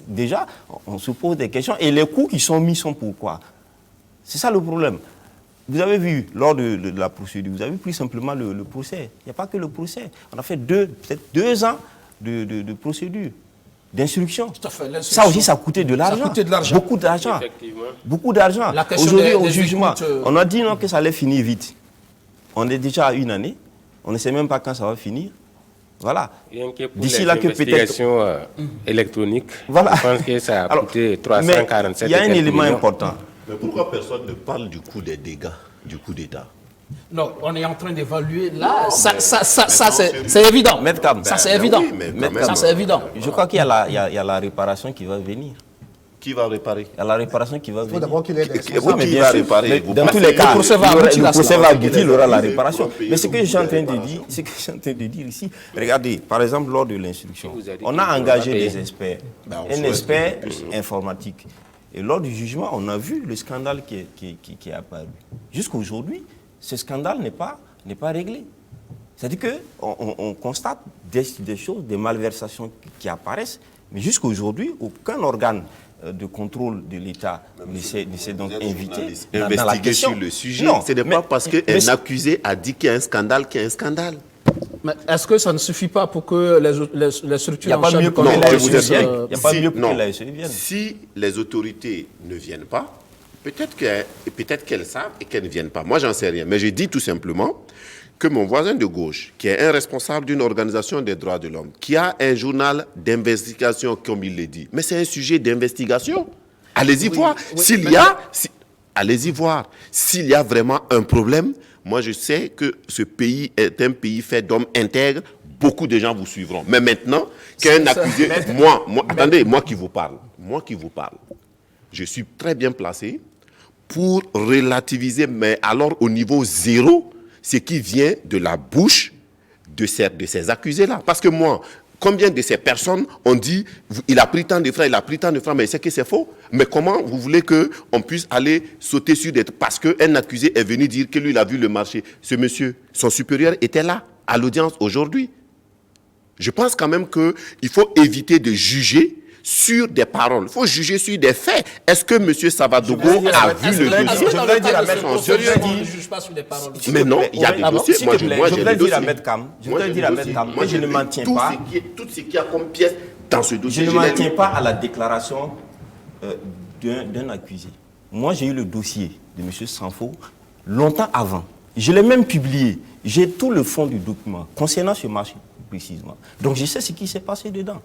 déjà, on se pose des questions. Et les coûts qui sont mis sont pourquoi? C'est ça le problème. Vous avez vu, lors de la procédure, vous avez pris simplement le procès. Il n'y a pas que le procès. On a fait peut-être 2 ans de procédure, d'instruction. Ça aussi, ça a coûté de l'argent. Beaucoup d'argent. Beaucoup d'argent. Aujourd'hui, au jugement, on a dit non, que ça allait finir vite. On est déjà à 1 année. On ne sait même pas quand ça va finir. Voilà. D'ici là que peut-être... électronique, voilà. Je pense que ça a coûté 347 il y a un élément important. Mais pourquoi personne ne parle du coût des dégâts, du coup d'État? Non, on est en train d'évaluer là. Ça c'est évident. Ça, c'est évident. Ça, c'est évident. Je crois qu'il y a la réparation qui va venir. Qui va réparer? Il y a la réparation qui va venir. Il faut d'abord qu'il ait des responsables. Qui va réparer? Dans tous les cas, le procès va aboutir, il aura la réparation. Mais ce que je suis en train de dire, ici, regardez, par exemple, lors de l'instruction, on a engagé des experts, un expert informatique. Et lors du jugement, on a vu le scandale qui est apparu. Jusqu'à aujourd'hui, ce scandale n'est pas réglé. C'est-à-dire qu'on constate des choses, des malversations qui apparaissent, mais jusqu'à aujourd'hui, aucun organe de contrôle de l'État ne s'est donc invité dans la question. Sur le sujet. Non, ce n'est pas parce qu'un accusé a dit qu'il y a un scandale qu'il y a un scandale. Mais est-ce que ça ne suffit pas pour que les structures en charge de la justice viennent? Si les autorités ne viennent pas, peut-être qu'elles savent et qu'elles ne viennent pas. Moi, j'en sais rien. Mais je dis tout simplement que mon voisin de gauche, qui est un responsable d'une organisation des droits de l'homme, qui a un journal d'investigation, comme il le dit, mais c'est un sujet d'investigation. Allez-y voir. Allez-y voir. S'il y a vraiment un problème, moi, je sais que ce pays est un pays fait d'hommes intègres. Beaucoup de gens vous suivront. Mais maintenant, qu'un accusé... Attendez, moi qui vous parle, je suis très bien placé pour relativiser, mais alors au niveau 0, ce qui vient de la bouche de ces accusés-là. Parce que moi, combien de ces personnes ont dit il a pris tant de francs, mais c'est que c'est faux. Mais comment vous voulez qu'on puisse aller sauter sur des... Parce qu'un accusé est venu dire que lui, il a vu le marché. Ce monsieur, son supérieur était là, à l'audience aujourd'hui. Je pense quand même qu'il faut éviter de juger sur des paroles. Il faut juger sur des faits. Est-ce que M. Savadogo a vu le dossier? Je voudrais dire à Maître Kam, mais non, il y a des dossiers. Moi, je voudrais dire à Maître Kam, moi, je ne m'en tiens pas. Tout ce qu'il y a comme pièce dans ce dossier. Je ne m'en tiens pas à la déclaration d'un accusé. Moi, j'ai eu le dossier de M. Sanfo longtemps avant. Je l'ai même publié. J'ai tout le fond du document concernant ce marché précisément. Donc, je sais ce qui s'est passé dedans.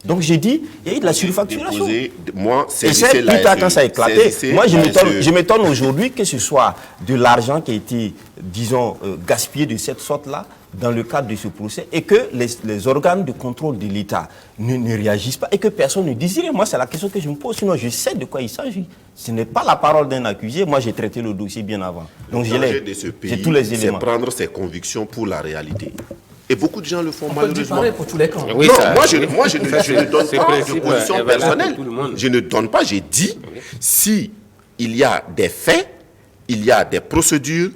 Donc j'ai dit, il y a eu de la surfacturation. Moi, et c'est plus tard quand ça a éclaté. Moi, je m'étonne aujourd'hui que ce soit de l'argent qui a été, disons, gaspillé de cette sorte-là dans le cadre de ce procès et que les organes de contrôle de l'État ne réagissent pas et que personne ne dise rien. Moi, c'est la question que je me pose. Sinon, je sais de quoi il s'agit. Ce n'est pas la parole d'un accusé. Moi, j'ai traité le dossier bien avant. Donc, j'ai tous les éléments. C'est prendre ses convictions pour la réalité. Et beaucoup de gens le font malheureusement. Pour tous les camps. Oui, non, moi je ne donne pas de position personnelle. Je ne donne pas, j'ai dit, si il y a des faits, il y a des procédures,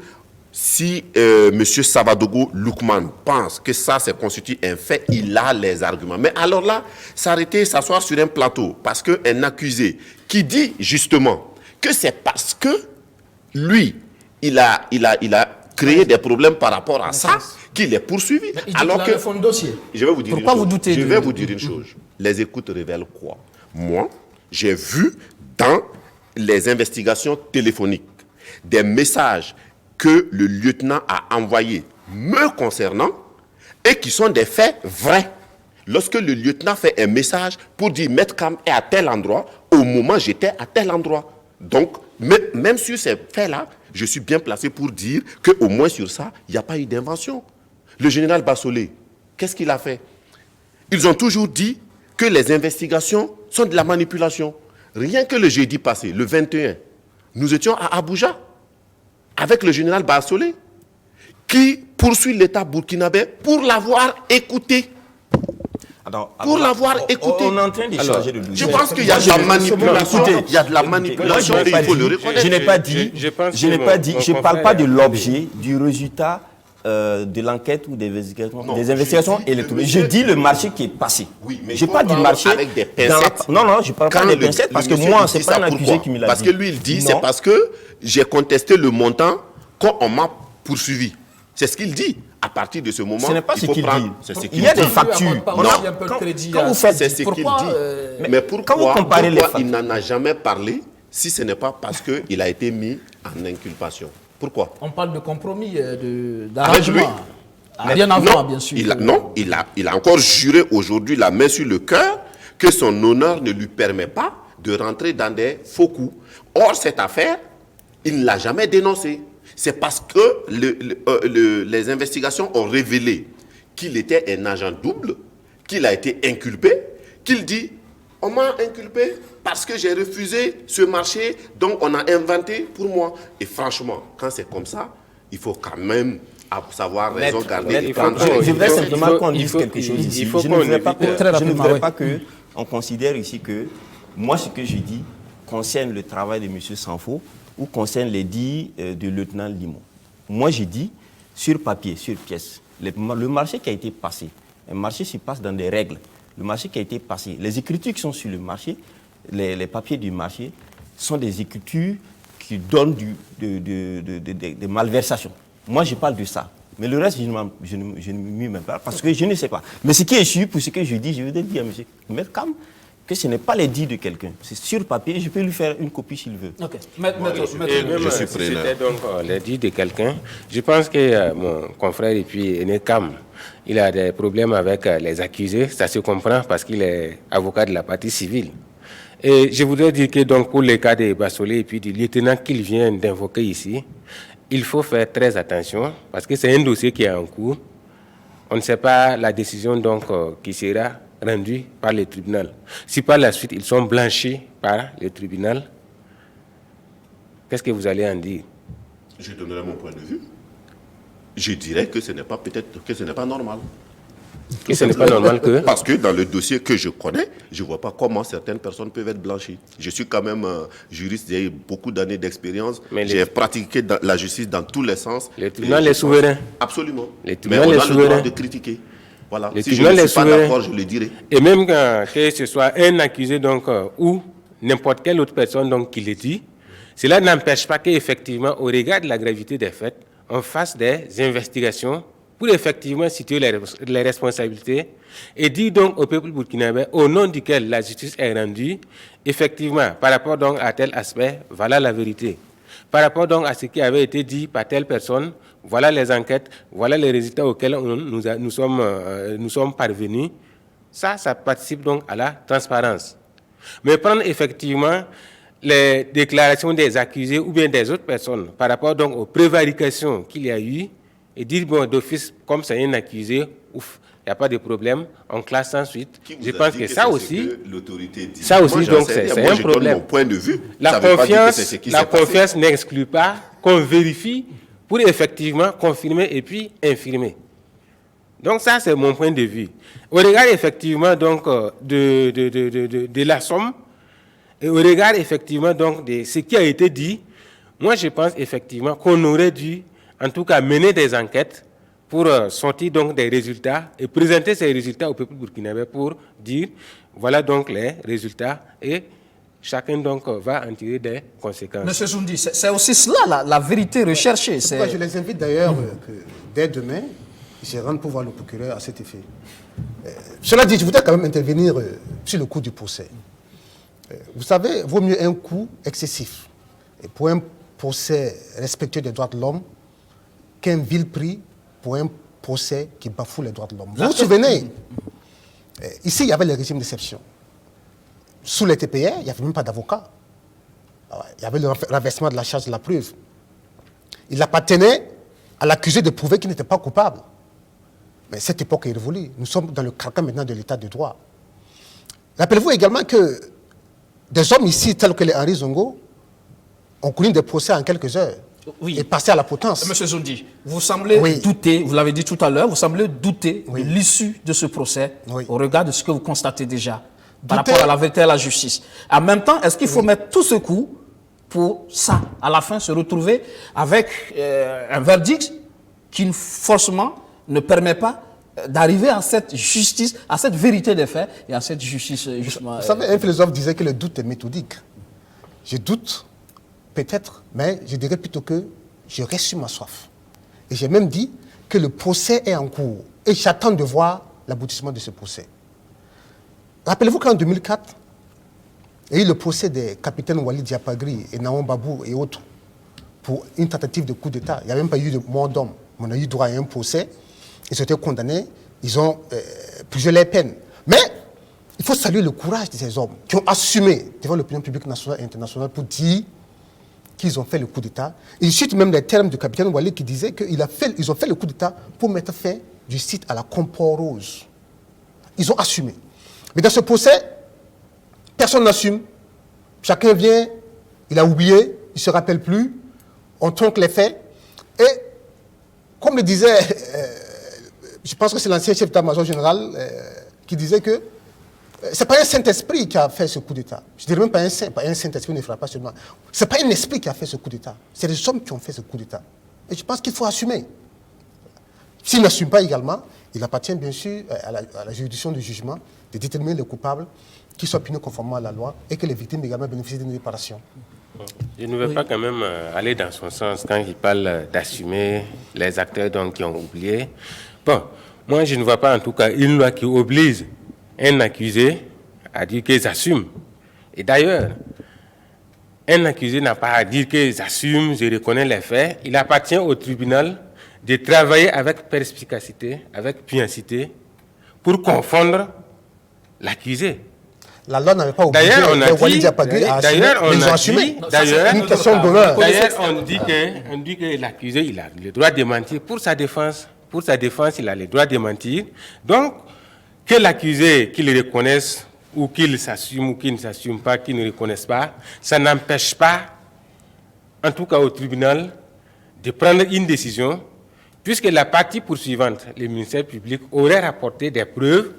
si M. Savadogo Loukman pense que ça constitue un fait, il a les arguments. Mais alors là, s'arrêter, s'asseoir sur un plateau, parce qu'un accusé qui dit justement que c'est parce que lui, il a créé des problèmes par rapport à ça, qu'il est poursuivi. Alors que fond de dossier. Je vais vous dire Pourquoi une chose. Vous doutez je vais vous dire une chose. Les écoutes révèlent quoi? Moi, j'ai vu dans les investigations téléphoniques des messages que le lieutenant a envoyés me concernant et qui sont des faits vrais. Lorsque le lieutenant fait un message pour dire Maître Cam est à tel endroit, au moment j'étais à tel endroit. Donc, même sur ces faits-là, je suis bien placé pour dire qu'au moins sur ça, il n'y a pas eu d'invention. Le général Bassolé, qu'est-ce qu'il a fait? Ils ont toujours dit que les investigations sont de la manipulation. Rien que le jeudi passé, le 21, nous étions à Abuja avec le général Bassolé qui poursuit l'État burkinabé pour l'avoir écouté. Pour l'avoir écouté. On est en train d'échanger de Je pense qu'il y a de la manipulation. Il y a de la manipulation et il faut le reconnaître. Je n'ai pas dit, je ne parle pas de l'objet, du résultat de l'enquête ou des investigations électroniques. Je dis le marché qui est passé. Oui, mais je n'ai pas dit marché avec des pincettes. Non, je ne parle pas des pincettes parce que moi, ce n'est pas un accusé qui me l'a dit. Parce que lui, il dit, c'est parce que j'ai contesté le montant quand on m'a poursuivi. C'est ce qu'il dit. À partir de ce moment, ce n'est pas ce qu'il dit. Il y a des factures. Quand vous faites, c'est ce qu'il dit. Mais pourquoi il n'en a jamais parlé si ce n'est pas parce qu'il a été mis en inculpation? Pourquoi? On parle de compromis, d'arrangement. Rien avant, bien sûr. Il a encore juré aujourd'hui, la main sur le cœur, que son honneur ne lui permet pas de rentrer dans des faux coups. Or, cette affaire, il ne l'a jamais dénoncée. C'est parce que les investigations ont révélé qu'il était un agent double, qu'il a été inculpé, qu'il dit « On m'a inculpé parce que j'ai refusé ce marché, donc on a inventé pour moi. » Et franchement, quand c'est comme ça, il faut quand même savoir raison garder. Je voudrais simplement qu'on dise quelque chose ici. Je ne voudrais pas qu'on considère ici que moi, ce que je dis concerne le travail de M. Sanfo ou concerne les dits du lieutenant Limon. Moi, j'ai dit, sur papier, sur pièce, le marché qui a été passé, un marché se passe dans des règles. Le marché qui a été passé, les écritures qui sont sur le marché, les papiers du marché, sont des écritures qui donnent des malversations. Moi, je parle de ça. Mais le reste, je ne m'y mets pas parce que je ne sais pas. Mais ce qui est sûr, pour ce que je dis, je voudrais dire à M. Mercam que ce n'est pas les dits de quelqu'un. C'est sur papier, je peux lui faire une copie s'il veut. Ok. Je suis preneur. C'était donc les dits de quelqu'un. Je pense que mon confrère et puis Nekam, il a des problèmes avec les accusés. Ça se comprend parce qu'il est avocat de la partie civile. Et je voudrais dire que donc pour le cas de Bassolé et puis du lieutenant qu'il vient d'invoquer ici, il faut faire très attention parce que c'est un dossier qui est en cours. On ne sait pas la décision donc qui sera rendue par le tribunal. Si par la suite ils sont blanchis par le tribunal, qu'est-ce que vous allez en dire? Je donnerai mon point de vue. Je dirais que ce n'est pas normal. Que ce n'est pas normal que... Parce que dans le dossier que je connais, je ne vois pas comment certaines personnes peuvent être blanchies. Je suis quand même juriste, j'ai eu beaucoup d'années d'expérience. J'ai pratiqué la justice dans tous les sens. Le tribunal est souverain. Absolument. Mais on a le droit de critiquer. Voilà. Si je ne suis pas d'accord, je le dirai. Et même que ce soit un accusé donc, ou n'importe quelle autre personne donc, qui le dit, cela n'empêche pas qu'effectivement, au regard de la gravité des faits, on fasse des investigations pour effectivement situer les responsabilités et dire donc au peuple burkinabé, au nom duquel la justice est rendue, effectivement, par rapport donc à tel aspect, voilà la vérité. Par rapport donc à ce qui avait été dit par telle personne, voilà les enquêtes, voilà les résultats auxquels nous sommes parvenus. Ça participe donc à la transparence. Mais prendre effectivement les déclarations des accusés ou bien des autres personnes par rapport donc aux prévarications qu'il y a eu et dire, bon, d'office, comme c'est un accusé, ouf, il n'y a pas de problème, on classe ensuite. Je pense que ça aussi, donc c'est un problème. Mon point de vue. La confiance n'exclut pas qu'on vérifie pour effectivement confirmer et puis infirmer. Donc ça, c'est mon point de vue. Au regard effectivement donc de la somme et au regard effectivement donc de ce qui a été dit, moi je pense effectivement qu'on aurait dû en tout cas mener des enquêtes pour sortir donc des résultats et présenter ces résultats au peuple burkinabé pour dire voilà donc les résultats et chacun donc va en tirer des conséquences. Monsieur Zoundi, c'est aussi cela la vérité recherchée. Je les invite d'ailleurs que dès demain, ils se rendent pour voir le procureur à cet effet. Cela dit, je voudrais quand même intervenir sur le coût du procès. Vous savez, vaut mieux un coût excessif et pour un procès respectueux des droits de l'homme qu'un vil prix pour un procès qui bafoue les droits de l'homme. Vous vous souvenez, ici, il y avait le régime d'exception. Sous les TPR, il n'y avait même pas d'avocat. Il y avait le renversement de la charge de la preuve. Il appartenait à l'accusé de prouver qu'il n'était pas coupable. Mais cette époque est révolue. Nous sommes dans le carcan maintenant de l'état de droit. Rappelez-vous également que des hommes ici, tels que les Henri Zongo, ont connu des procès en quelques heures. Et passé à la potence. Monsieur Zoundi, vous semblez douter, vous l'avez dit tout à l'heure, vous semblez douter de l'issue de ce procès au regard de ce que vous constatez déjà par rapport à la vérité et à la justice. En même temps, est-ce qu'il faut mettre tout ce coup pour ça, à la fin, se retrouver avec un verdict qui forcément ne permet pas d'arriver à cette justice, à cette vérité des faits et à cette justice justement. Vous savez, un philosophe disait que le doute est méthodique. Je doute, peut-être, mais je dirais plutôt que je reste sur ma soif. Et j'ai même dit que le procès est en cours et j'attends de voir l'aboutissement de ce procès. Rappelez-vous qu'en 2004, il y a eu le procès des capitaines Walid Diapagri et Naon Babou et autres pour une tentative de coup d'État. Il n'y a même pas eu de mort d'homme. On a eu droit à un procès. Ils ont été condamnés. Ils ont purgé les peines. Mais il faut saluer le courage de ces hommes qui ont assumé devant l'opinion publique nationale et internationale pour dire qu'ils ont fait le coup d'État. Il cite même les termes du capitaine Walid qui disait qu'ils ont fait le coup d'État pour mettre fin du site à la Comport Rose. Ils ont assumé. Mais dans ce procès, personne n'assume. Chacun vient, il a oublié, il ne se rappelle plus. On tronque les faits. Et, comme le disait, je pense que c'est l'ancien chef d'état-major général qui disait que ce n'est pas un Saint-Esprit qui a fait ce coup d'État. Je ne dirais même pas un Saint. Un Saint-Esprit ne fera pas seulement. Ce n'est pas un esprit qui a fait ce coup d'État. C'est les hommes qui ont fait ce coup d'État. Et je pense qu'il faut assumer. S'ils n'assument pas également, il appartient bien sûr à la juridiction du jugement de déterminer les coupables qui soient punis conformément à la loi et que les victimes également bénéficient d'une réparation. Je ne veux pas quand même aller dans son sens quand il parle d'assumer les acteurs donc, qui ont oublié. Bon, moi je ne vois pas en tout cas une loi qui oblige un accusé à dire qu'ils assument. Et d'ailleurs, un accusé n'a pas à dire qu'ils assument, je reconnais les faits. Il appartient au tribunal de travailler avec perspicacité, avec pugnacité, pour confondre l'accusé. La loi n'avait pas obligé Walid Diapagri à assumer, mais ils ont assumé. D'ailleurs, une question d'honneur. On dit que l'accusé il a le droit de mentir pour sa défense. Pour sa défense, il a le droit de mentir. Donc, que l'accusé, qu'il reconnaisse ou qu'il s'assume ou qu'il ne s'assume pas, qu'il ne reconnaisse pas, ça n'empêche pas, en tout cas au tribunal, de prendre une décision, puisque la partie poursuivante, le ministère public, aurait rapporté des preuves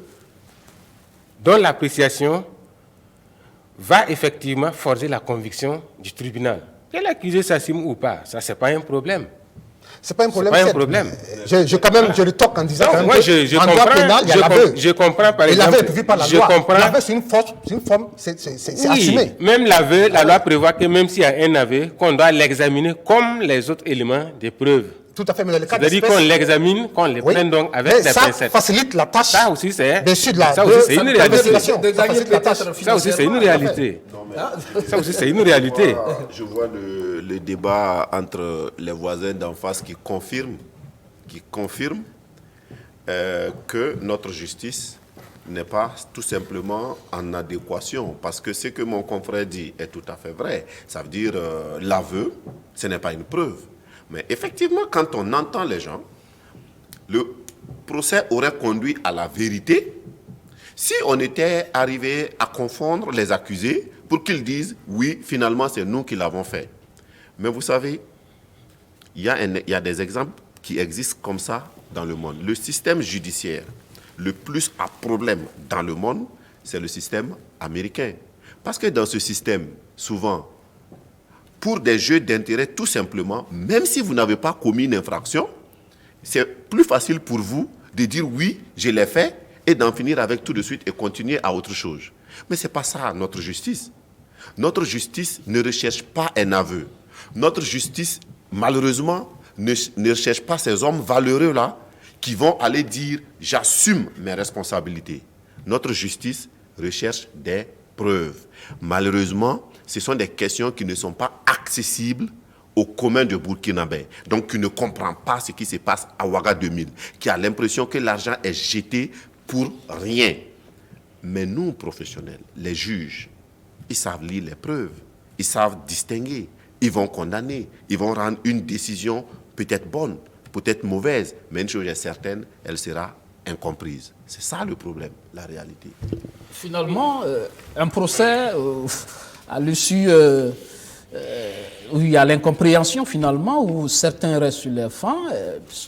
dont l'appréciation va effectivement forger la conviction du tribunal. Que l'accusé s'assume ou pas, ça, ce n'est pas un problème. C'est pas un problème. C'est pas un problème. Je le toque en disant non, moi, je en comprends, droit pénal, il y a l'aveu. Je comprends par exemple. L'aveu est prévu par la loi. L'aveu, c'est une forme, c'est assumé. Même l'aveu, la loi prévoit que même s'il y a un aveu, qu'on doit l'examiner comme les autres éléments de preuve. Tout à fait, mais dans le cas c'est-à-dire qu'on l'examine, qu'on les prenne donc avec des pincettes. Ça facilite la tâche. Ça aussi, c'est une réalité. Ça aussi, c'est une réalité. Ça aussi, c'est une réalité. Je vois le débat entre les voisins d'en face qui confirment que notre justice n'est pas tout simplement en adéquation. Parce que ce que mon confrère dit est tout à fait vrai. Ça veut dire l'aveu, ce n'est pas une preuve. Mais effectivement, quand on entend les gens, le procès aurait conduit à la vérité si on était arrivé à confondre les accusés pour qu'ils disent « oui, finalement, c'est nous qui l'avons fait ». Mais vous savez, il y a des exemples qui existent comme ça dans le monde. Le système judiciaire le plus à problème dans le monde, c'est le système américain. Parce que dans ce système, souvent, pour des jeux d'intérêt, tout simplement, même si vous n'avez pas commis une infraction, c'est plus facile pour vous de dire oui, je l'ai fait, et d'en finir avec tout de suite et continuer à autre chose. Mais ce n'est pas ça notre justice. Notre justice ne recherche pas un aveu. Notre justice, malheureusement, ne recherche pas ces hommes valeureux-là qui vont aller dire « j'assume mes responsabilités ». Notre justice recherche des preuves. Malheureusement, ce sont des questions qui ne sont pas accessibles au commun de Burkinabé, donc qui ne comprend pas ce qui se passe à Ouaga 2000, qui a l'impression que l'argent est jeté pour rien. Mais nous, professionnels, les juges, ils savent lire les preuves, ils savent distinguer, ils vont condamner, ils vont rendre une décision peut-être bonne, peut-être mauvaise, mais une chose est certaine, elle sera incomprise. C'est ça le problème, la réalité. Finalement, un procès à l'issue où il y a l'incompréhension finalement, où certains restent sur les fins,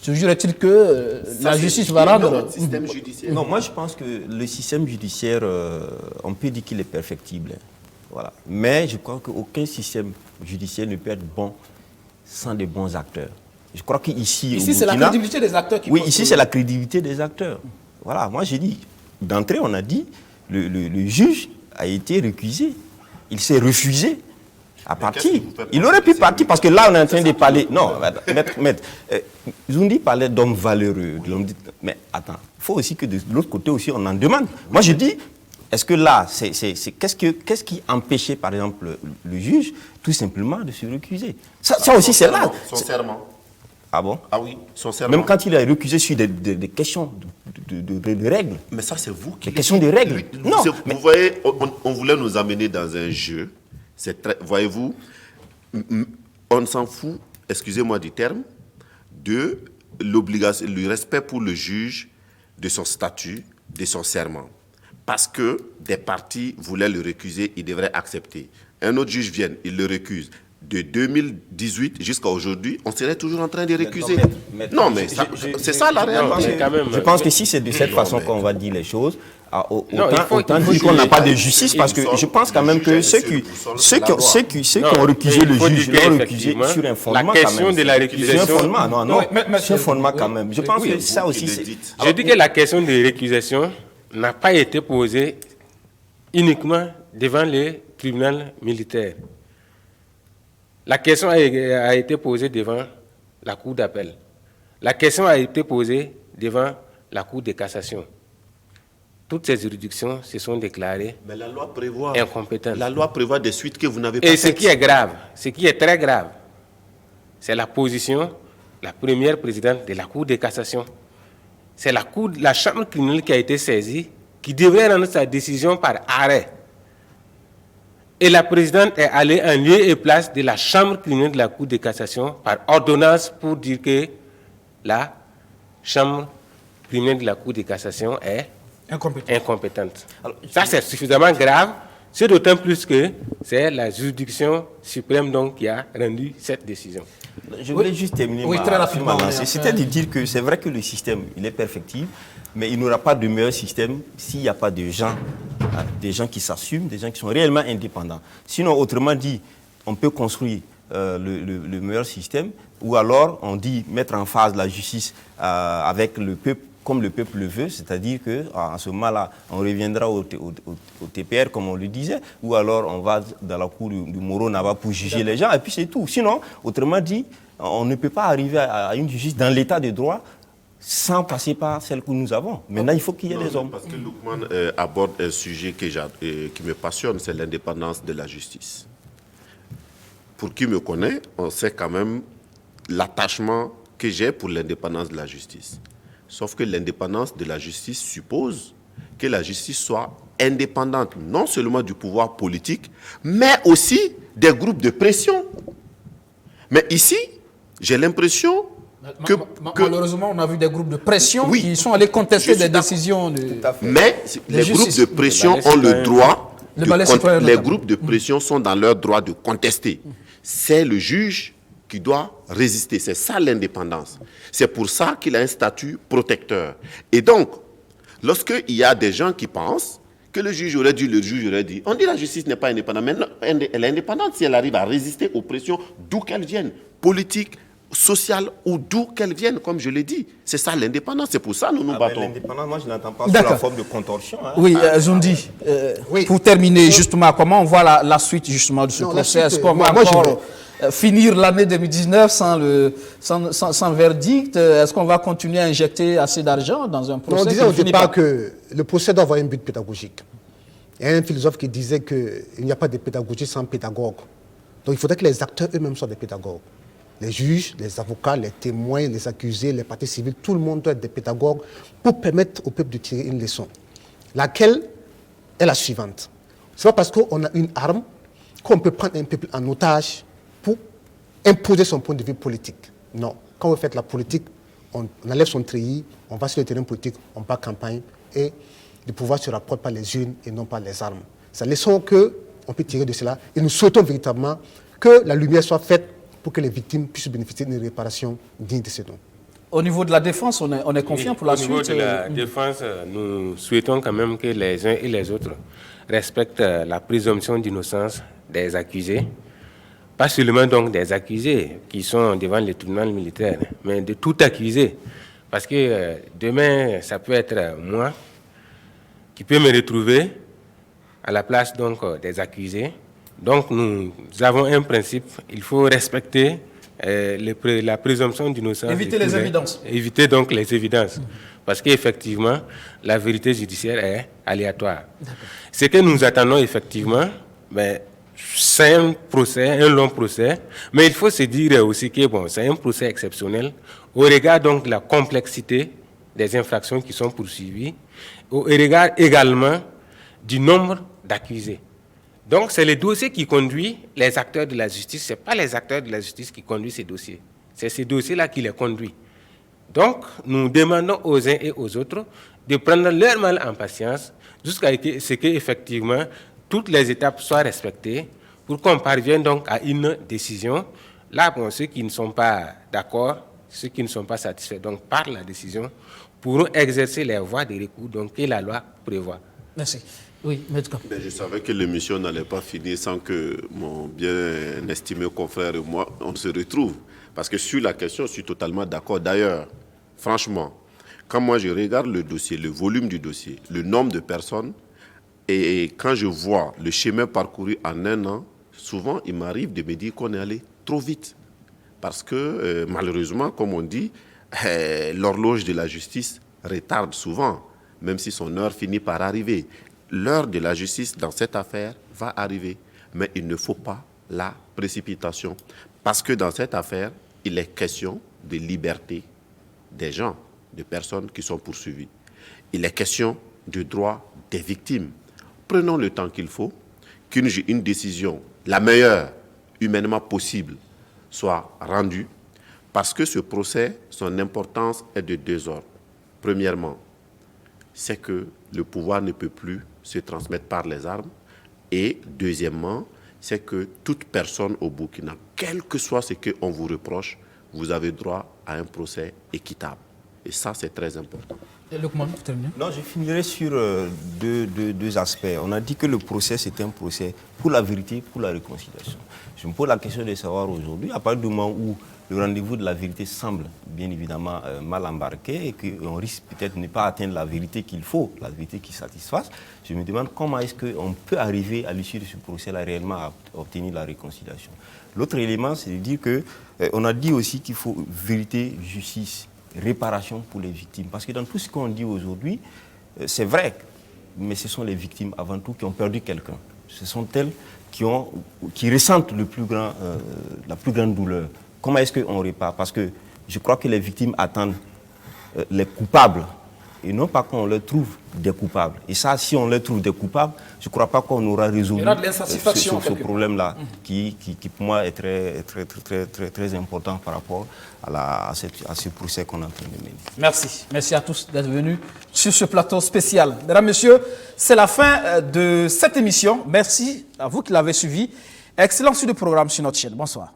toujours est-il que la justice va rendre... Non, moi je pense que le système judiciaire, on peut dire qu'il est perfectible. Voilà. Mais je crois qu'aucun système judiciaire ne peut être bon sans des bons acteurs. Je crois qu'ici... Ici, c'est la crédibilité des acteurs qui... Oui, ici, c'est la crédibilité des acteurs. Voilà, moi j'ai dit, d'entrée, on a dit, le juge a été récusé. Il s'est refusé à partir. Il aurait pu partir, parce que là, on est en train de parler... Non, maître, Zoundi parlait d'hommes valeureux. Mais attends, il faut aussi que de l'autre côté aussi, on en demande. Moi, je dis, est-ce que là, qu'est-ce qui empêchait, par exemple, le juge, tout simplement, de se recuser? Ça aussi, c'est là. Son serment. Ah bon? Ah oui, son serment. Même quand il a récusé sur des questions de règles. Mais ça, c'est vous qui... Des questions de règles. Non. Vous voyez, on voulait nous amener dans un jeu. Voyez-vous, on s'en fout, excusez-moi du terme, de l'obligation, le respect pour le juge, de son statut, de son serment. Parce que des partis voulaient le récuser, il devrait accepter. Un autre juge vient, il le récuse. De 2018 jusqu'à aujourd'hui, on serait toujours en train de récuser. Non, mais c'est ça la réalité. Je pense que si c'est de cette façon qu'on va dire les choses, autant dire qu'on n'a pas de justice, parce que je pense quand même que ceux qui ont récusé le juge l'ont récusé sur un fondement. La question de la récusation... Sur un fondement, non, sur un fondement quand même. Je pense que ça aussi... Je dis que la question de récusation n'a pas été posée uniquement devant les tribunaux militaires. La question a été posée devant la Cour d'appel. La question a été posée devant la Cour de cassation. Toutes ces juridictions se sont déclarées incompétentes. La loi prévoit des suites que vous n'avez pas faites. Et ce qui est grave, ce qui est très grave, c'est la position, la première présidente de la Cour de cassation. C'est la chambre criminelle qui a été saisie, qui devrait rendre sa décision par arrêt. Et la présidente est allée en lieu et place de la chambre criminelle de la Cour de cassation par ordonnance pour dire que la chambre criminelle de la Cour de cassation est incompétente. Alors, ça, c'est suffisamment grave, c'est d'autant plus que c'est la juridiction suprême donc, qui a rendu cette décision. Je voulais juste terminer très rapidement. C'était de dire que c'est vrai que le système, il est perfectible, mais il n'y aura pas de meilleur système s'il n'y a pas de gens, des gens qui s'assument, des gens qui sont réellement indépendants. Sinon, autrement dit, on peut construire le meilleur système, ou alors on dit mettre en phase la justice avec le peuple, comme le peuple le veut, c'est-à-dire qu'en ce moment-là, on reviendra au TPR, comme on le disait, ou alors on va dans la cour du Moro-Naba pour juger les gens, et puis c'est tout. Sinon, autrement dit, on ne peut pas arriver à une justice dans l'état de droit sans passer par celle que nous avons. Maintenant, il faut qu'il y ait des hommes. Parce que Loukman aborde un sujet qui me passionne, c'est l'indépendance de la justice. Pour qui me connaît, on sait quand même l'attachement que j'ai pour l'indépendance de la justice. Sauf que l'indépendance de la justice suppose que la justice soit indépendante, non seulement du pouvoir politique, mais aussi des groupes de pression. Mais ici, j'ai l'impression que... Malheureusement, on a vu des groupes de pression qui sont allés contester des décisions. Mais les groupes de pression ont le droit... Les groupes de pression sont dans leur droit de contester. C'est le juge qui doit résister. C'est ça l'indépendance. C'est pour ça qu'il a un statut protecteur. Et donc, lorsqu'il y a des gens qui pensent que le juge aurait dit, on dit la justice n'est pas indépendante, mais non, elle est indépendante si elle arrive à résister aux pressions d'où qu'elles viennent, politiques, sociales ou d'où qu'elles viennent, comme je l'ai dit. C'est ça l'indépendance, c'est pour ça que nous nous battons. L'indépendance, moi je n'entends pas sous la forme de contorsion. Hein. Oui, Zoundi, pour terminer justement, comment on voit la suite justement de ce procès? Est-ce qu'on va encore finir l'année 2019 sans verdict? Est-ce qu'on va continuer à injecter assez d'argent dans un procès? On disait au départ que le procès doit avoir un but pédagogique. Il y a un philosophe qui disait qu'il n'y a pas de pédagogie sans pédagogue. Donc il faudrait que les acteurs eux-mêmes soient des pédagogues. Les juges, les avocats, les témoins, les accusés, les parties civiles, tout le monde doit être des pédagogues pour permettre au peuple de tirer une leçon. Laquelle est la suivante. Ce n'est pas parce qu'on a une arme qu'on peut prendre un peuple en otage pour imposer son point de vue politique. Non. Quand vous faites la politique, on enlève son treillis, on va sur le terrain politique, on part campagne et le pouvoir se rapporte par les urnes et non par les armes. C'est la leçon qu'on peut tirer de cela et nous souhaitons véritablement que la lumière soit faite pour que les victimes puissent bénéficier d'une réparation digne de ce nom. Au niveau de la défense, on est confiant pour la suite. Au niveau de la défense, nous souhaitons quand même que les uns et les autres respectent la présomption d'innocence des accusés. Pas seulement donc des accusés qui sont devant le tribunal militaire, mais de tout accusé. Parce que demain, ça peut être moi qui peux me retrouver à la place donc des accusés. Donc nous avons un principe, il faut respecter la présomption d'innocence. Éviter les évidences. Éviter donc les évidences. Parce qu'effectivement, la vérité judiciaire est aléatoire. Ce que nous attendons effectivement, c'est un procès, un long procès, mais il faut se dire aussi que c'est un procès exceptionnel au regard donc de la complexité des infractions qui sont poursuivies, au regard également du nombre d'accusés. Donc, c'est le dossier qui conduit les acteurs de la justice. Ce n'est pas les acteurs de la justice qui conduisent ces dossiers. C'est ces dossiers-là qui les conduisent. Donc, nous demandons aux uns et aux autres de prendre leur mal en patience jusqu'à ce qu'effectivement, toutes les étapes soient respectées pour qu'on parvienne donc à une décision. Là, ceux qui ne sont pas d'accord, ceux qui ne sont pas satisfaits donc, par la décision, pourront exercer les voies de recours donc, que la loi prévoit. Merci. Oui, Maître. Je savais que l'émission n'allait pas finir sans que mon bien estimé confrère et moi, on se retrouve. Parce que sur la question, je suis totalement d'accord. D'ailleurs, franchement, quand moi je regarde le dossier, le volume du dossier, le nombre de personnes, et quand je vois le chemin parcouru en un an, souvent il m'arrive de me dire qu'on est allé trop vite. Parce que malheureusement, comme on dit, l'horloge de la justice retarde souvent, même si son heure finit par arriver. L'heure de la justice dans cette affaire va arriver, mais il ne faut pas la précipitation. Parce que dans cette affaire, il est question de liberté des gens, des personnes qui sont poursuivies. Il est question du droit des victimes. Prenons le temps qu'il faut, qu'une décision, la meilleure humainement possible, soit rendue, parce que ce procès, son importance est de deux ordres. Premièrement, c'est que le pouvoir ne peut plus se transmettre par les armes. Et deuxièmement, c'est que toute personne au Burkina, quel que soit ce qu'on vous reproche, vous avez droit à un procès équitable. Et ça, c'est très important. Non, je finirai sur deux aspects. On a dit que le procès, c'est un procès pour la vérité, pour la réconciliation. Je me pose la question de savoir aujourd'hui, à partir du moment où le rendez-vous de la vérité semble bien évidemment mal embarqué et qu'on risque peut-être de ne pas atteindre la vérité qu'il faut, la vérité qui satisfasse, je me demande comment est-ce qu'on peut arriver à l'issue de ce procès-là réellement à obtenir la réconciliation. L'autre élément, c'est de dire qu'on a dit aussi qu'il faut vérité, justice, réparation pour les victimes. Parce que dans tout ce qu'on dit aujourd'hui, c'est vrai, mais ce sont les victimes avant tout qui ont perdu quelqu'un. Ce sont elles qui ressentent la plus grande douleur. Comment est-ce qu'on répare? Parce que je crois que les victimes attendent les coupables et non pas qu'on les trouve des coupables. Et ça, si on les trouve des coupables, je ne crois pas qu'on aura résolu ce problème-là, qui pour moi est très important par rapport à ce procès qu'on est en train de mener. Merci. Merci à tous d'être venus sur ce plateau spécial. Mesdames, Messieurs, c'est la fin de cette émission. Merci à vous qui l'avez suivi. Excellent sur le programme sur notre chaîne. Bonsoir.